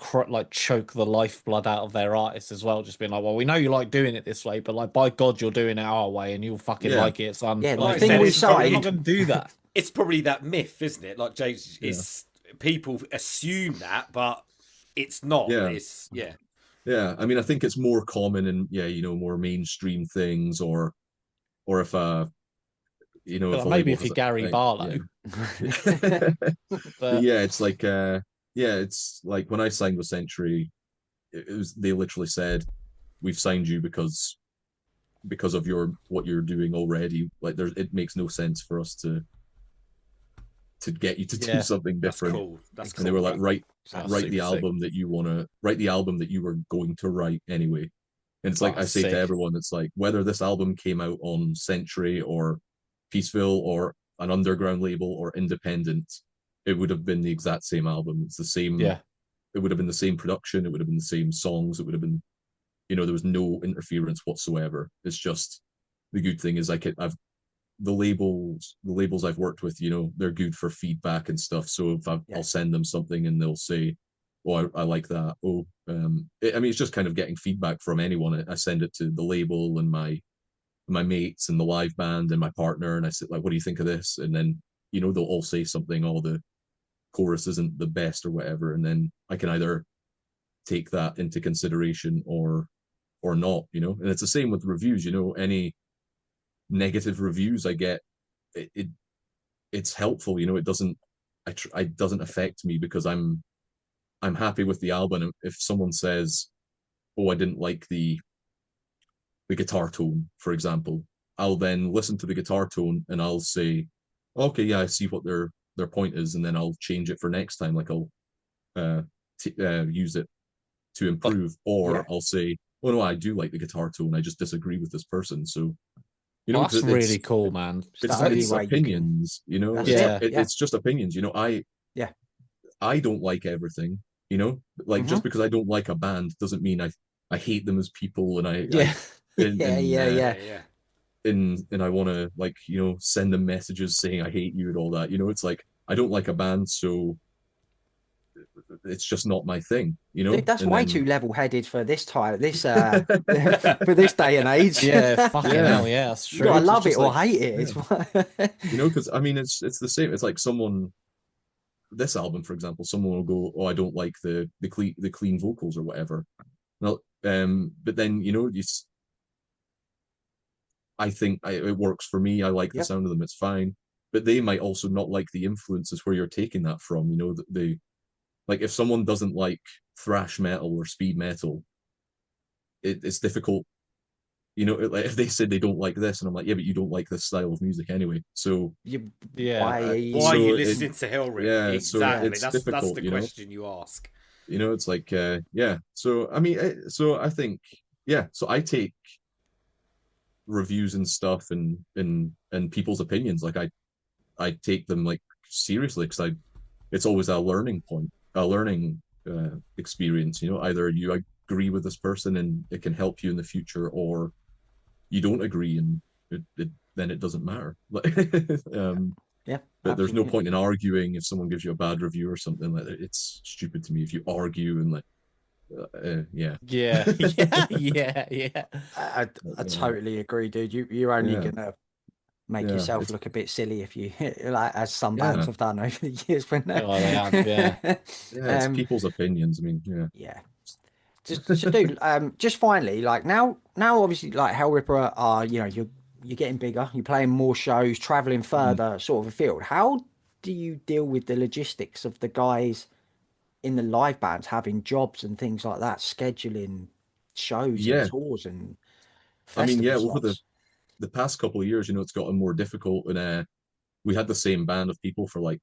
choke the lifeblood out of their artists as well. Just being like, well, we know you like doing it this way, but like by God, you're doing it our way, and you'll fucking Yeah. like it, son. Yeah, the Like I thing said, we it's I'm probably- not signed, going to do that. It's probably that myth, isn't it? Like James, Yeah. people assume that, but it's not. Yeah. It's Yeah, I mean, I think it's more common in more mainstream things, or if But if like, a maybe label if has you're Gary Barlow, But but yeah, it's like it's like when I signed with Century, they literally said, we've signed you because of what you're doing already. Like, it makes no sense for us to get you to do Yeah, something that's different. cool. That's cool. And they were like, write Sounds the super sick. album that you want to write, the album that you were going to write anyway. And it's like, Oh, I say to sick. everyone, it's like, whether this album came out on Century or Peaceville or an underground label or independent, it would have been the exact same album. It's the same. Yeah, It would have been the same production. It would have been the same songs. It would have been, there was no interference whatsoever. It's just, the good thing is the labels I've worked with, they're good for feedback and stuff. So if I'll send them something and they'll say, oh, I like that. Oh, I mean, it's just kind of getting feedback from anyone. I send it to the label and my mates and the live band and my partner, and I said, like, what do you think of this? And then they'll all say something, oh, the chorus isn't the best or whatever, and then I can either take that into consideration or not. And it's the same with reviews. Any negative reviews I get, it's helpful. It doesn't it doesn't affect me because I'm happy with the album. If someone says, oh, I didn't like the guitar tone, for example, I'll then listen to the guitar tone and I'll say, okay, yeah, I see what their point is, and then I'll change it for next time. Like, I'll use it to improve, or I'll say, oh no, I do like the guitar tone, I just disagree with this person. So that's really cool, man. it's opinions. It's just opinions. I don't like everything. Like, just because I don't like a band doesn't mean I hate them as people, and and I want to, like, send them messages saying I hate you and all that. It's like, I don't like a band, so it's just not my thing. Dude, that's way too level-headed for this time, this for this day and age. Yeah, fucking hell, yeah, that's You true. gotta love it or like, hate it. Because I mean, it's the same. It's like this album, for example, someone will go, oh, I don't like the clean vocals or whatever. Well, but then I think it works for me. I like the sound of them. It's fine. But they might also not like the influences where you're taking that from. Like, if someone doesn't like thrash metal or speed metal, it's difficult you know, like if they said they don't like this, and I'm like, yeah, but you don't like this style of music anyway. So You, Yeah. why are Why are you? you so it listening to Hellripper? yeah, so Exactly. it's That's difficult, the you know. question you ask. You know, it's like yeah. So I mean, so I think yeah. So I take reviews and stuff and people's opinions like I take them like seriously because I it's always a learning point, a learning experience. You know, either you agree with this person and it can help you in the future, or you don't agree and then it doesn't matter. Yeah, But there's no absolutely. point in arguing if someone gives you a bad review or something like that. It's stupid to me if you argue and like, yeah, Yeah. Yeah. Yeah. Yeah. I yeah, totally agree, dude. You're only yeah, gonna make yeah. yourself It's look a bit silly if you like, as some bands yeah, have done over the years when Oh, they have. Yeah. yeah. It's um people's opinions. I mean, yeah, yeah. Just so dude, just finally, like now obviously like Hellripper are, you're getting bigger, you're playing more shows, traveling Mhm. further sort of afield. How do you deal with the logistics of the guys in the live bands having jobs and things like that, scheduling shows and Yeah. tours and I mean, festival yeah. Over slots? the past couple of years, you know, it's gotten more difficult, and we had the same band of people for like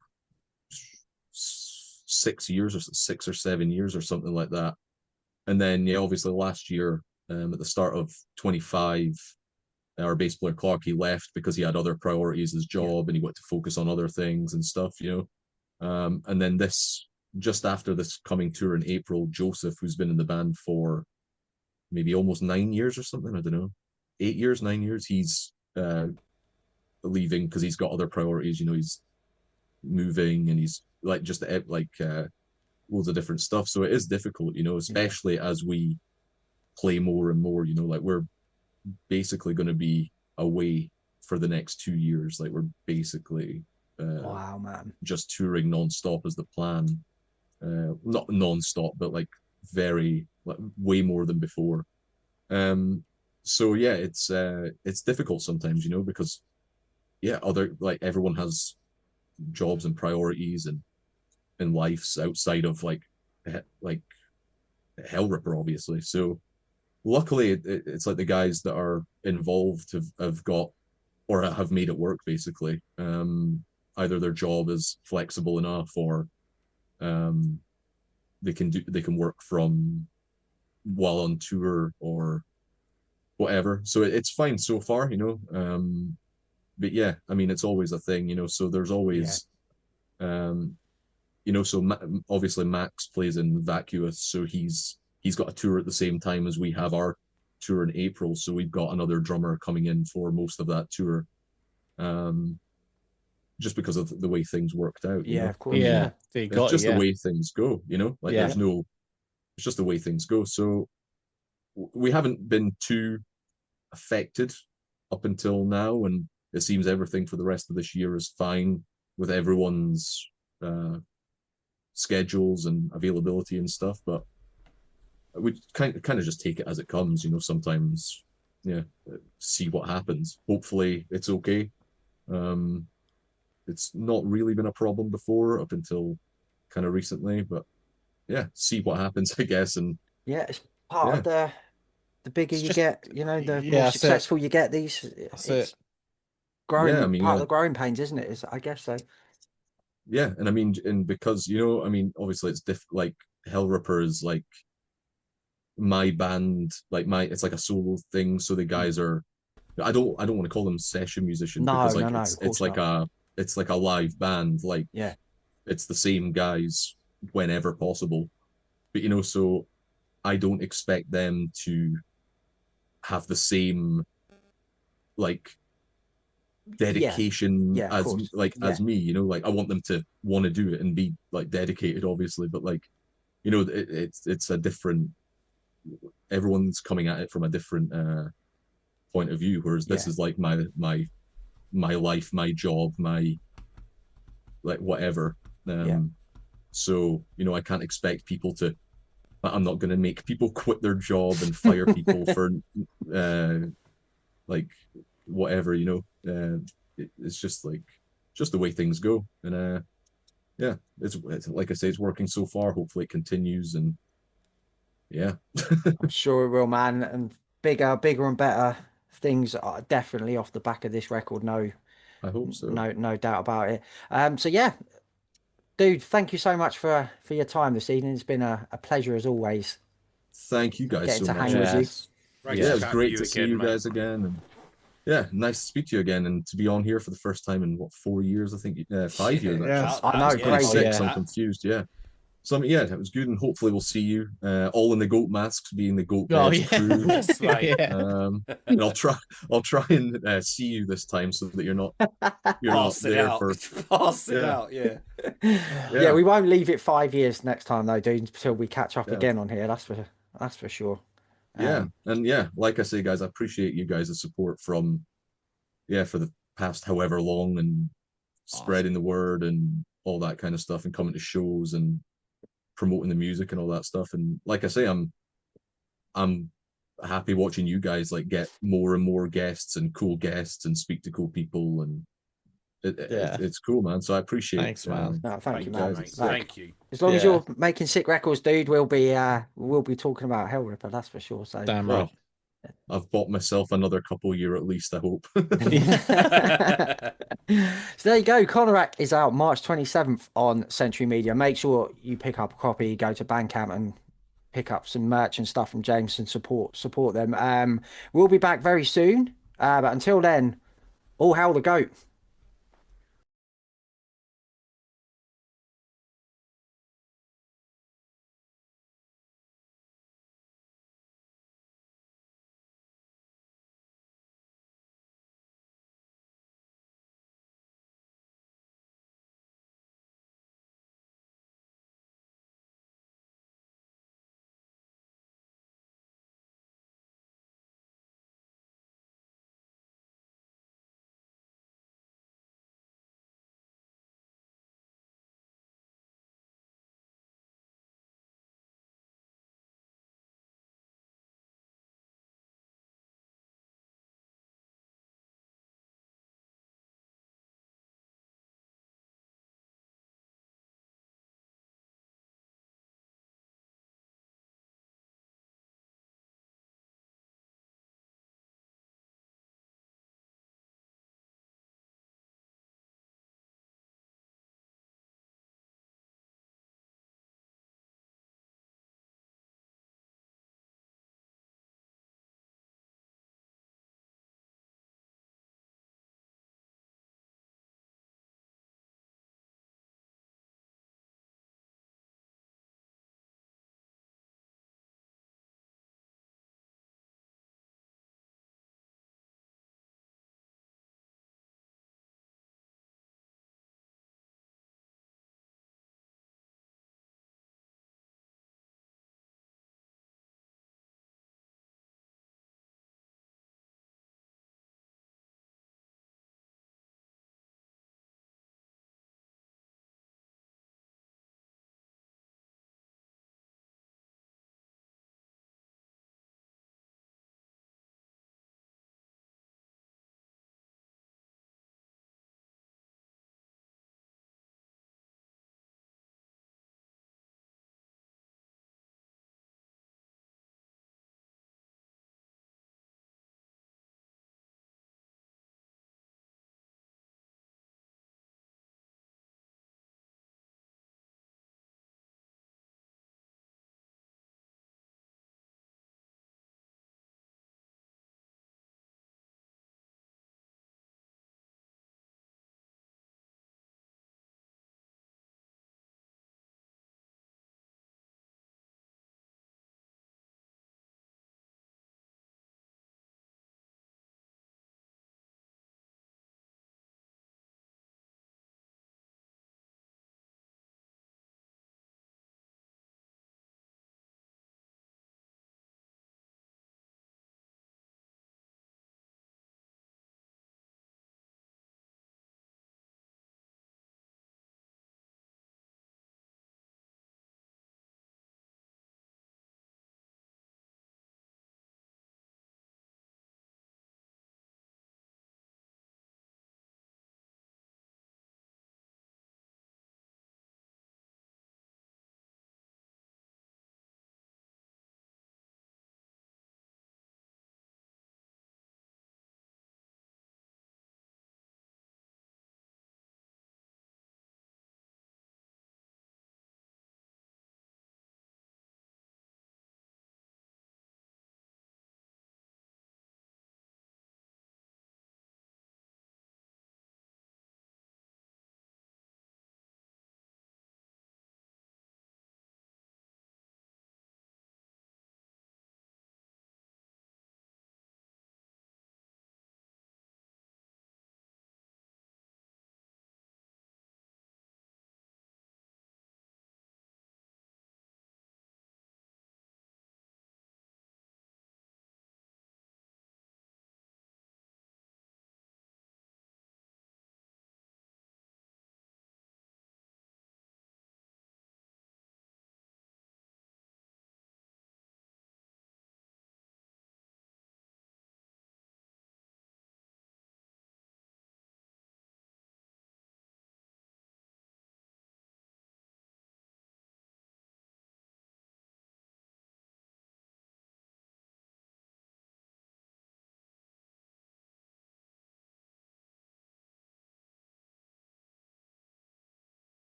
6 years or 6 or 7 years or something like that. And then, yeah, obviously last year, at the start of 25, our bass player Clark, he left because he had other priorities, his Yeah, job, and he wanted to focus on other things and stuff, you know. And then just after this coming tour in April, Joseph, who's been in the band for maybe almost 9 years or something, I don't know, 8 years, 9 years, he's leaving because he's got other priorities, you know, he's moving and he's like just like loads of different stuff. So it is difficult, you know, yeah. especially as we play more and more, you know, like we're basically going to be away for the next 2 years. Like we're basically Wow, man. just touring non-stop as the plan. Not non-stop, but like very like way more than before. Um, so yeah, it's difficult sometimes, you know, because yeah, other like everyone has jobs and priorities and lives outside of like Hellripper, obviously. So luckily, it's like the guys that are involved have got or have made it work basically. Either their job is flexible enough, or um, they can work from while on tour or whatever. So it's fine so far, you know. But yeah, I mean, it's always a thing, you know. So there's Yeah, always um, you know, so obviously Max plays in Vacuous, so he's got a tour at the same time as we have our tour in April. So we've got another drummer coming in for most of that tour, um, just because of the way things worked out. You yeah, know, of I course, mean, yeah, Yeah. So you it's got it. just the Yeah. way things go. You know, like Yeah. yeah, it's just the way things go. So we haven't been too affected up until now, and it seems everything for the rest of this year is fine with everyone's uh, schedules and availability and stuff. But we kind of just take it as it comes, you know. Sometimes, yeah, see what happens. Hopefully, it's okay. Um, it's not really been a problem before up until kind of recently, but yeah, see what happens, I guess. And yeah. It's part of yeah, the bigger It's you just, get, the more yeah, that's it. successful you get. These, That's it. it's yeah, I growing mean, part yeah, of the growing pains, isn't it? I guess so. yeah, and I mean, and because you know, I mean, obviously, it's like Hellripper is like my band, like my it's like a solo thing. So the Mm. guys are I don't want to call them session musicians No, because no, like no, of it's course like not. a live band, like Yeah, it's the same guys whenever possible. But you know, so I don't expect them to have the same like yeah, dedication yeah, of course. Yeah, as me, you know, like I want them to want to do it and be like dedicated, obviously, but like you know, it's a different everyone's coming at it from a different point of view, whereas this yeah, is like my life, my job, my like whatever. yeah, Um, so you know, I can't expect people to. I'm not going to make people quit their job and fire people for uh, like whatever. You know, it's just the way things go. And yeah, it's like I say, it's working so far. Hopefully, it continues. And yeah, I'm sure it will, man. And bigger and better things are definitely off the back of this record. I hope so. No doubt about it. So yeah, dude, thank you so much for your time this evening. It's been a pleasure as always Thank you guys getting so to much. hang with you. Yes. Great Yeah, to it was chat great with to you see again, you mate. guys again, and yeah, nice to speak to you again, and to be on here for the first time in what 4 years? I think 5 years actually. Yeah. I know, yeah, crazy. 26. I'm that. confused. Yeah. So I mean, yeah, it was good, and hopefully we'll see you all in the goat masks, being the goat Oh beds yeah. crew. Yes, mate. Yeah. And I'll try and see you this time so that you're not Pass it there out. for Pass it yeah, out. Yeah. Yeah, yeah, we won't leave it 5 years next time though, dude, until we catch up yeah, again on here. That's for sure. yeah, and yeah. Like I say, guys, I appreciate you guys' support from for the past however long, and Awesome. spreading the word and all that kind of stuff, and coming to shows and promoting the music and all that stuff. And like I say, I'm happy watching you guys like get more and more guests and cool guests and speak to cool people, and Yeah. it's cool, man. So I appreciate Thanks, man. No, thank Thank you, you, man. mate. Like, Thank you. as long as Yeah. you're making sick records, dude, we'll be talking about Hellripper, that's for sure. So Damn Well, right. I've bought myself another couple year at least, I hope. So there you go. Coronach is out March 27th on Century Media. Make sure you pick up a copy, go to Bandcamp and pick up some merch and stuff from James and support them. We'll be back very soon. But until then, all hail the goat.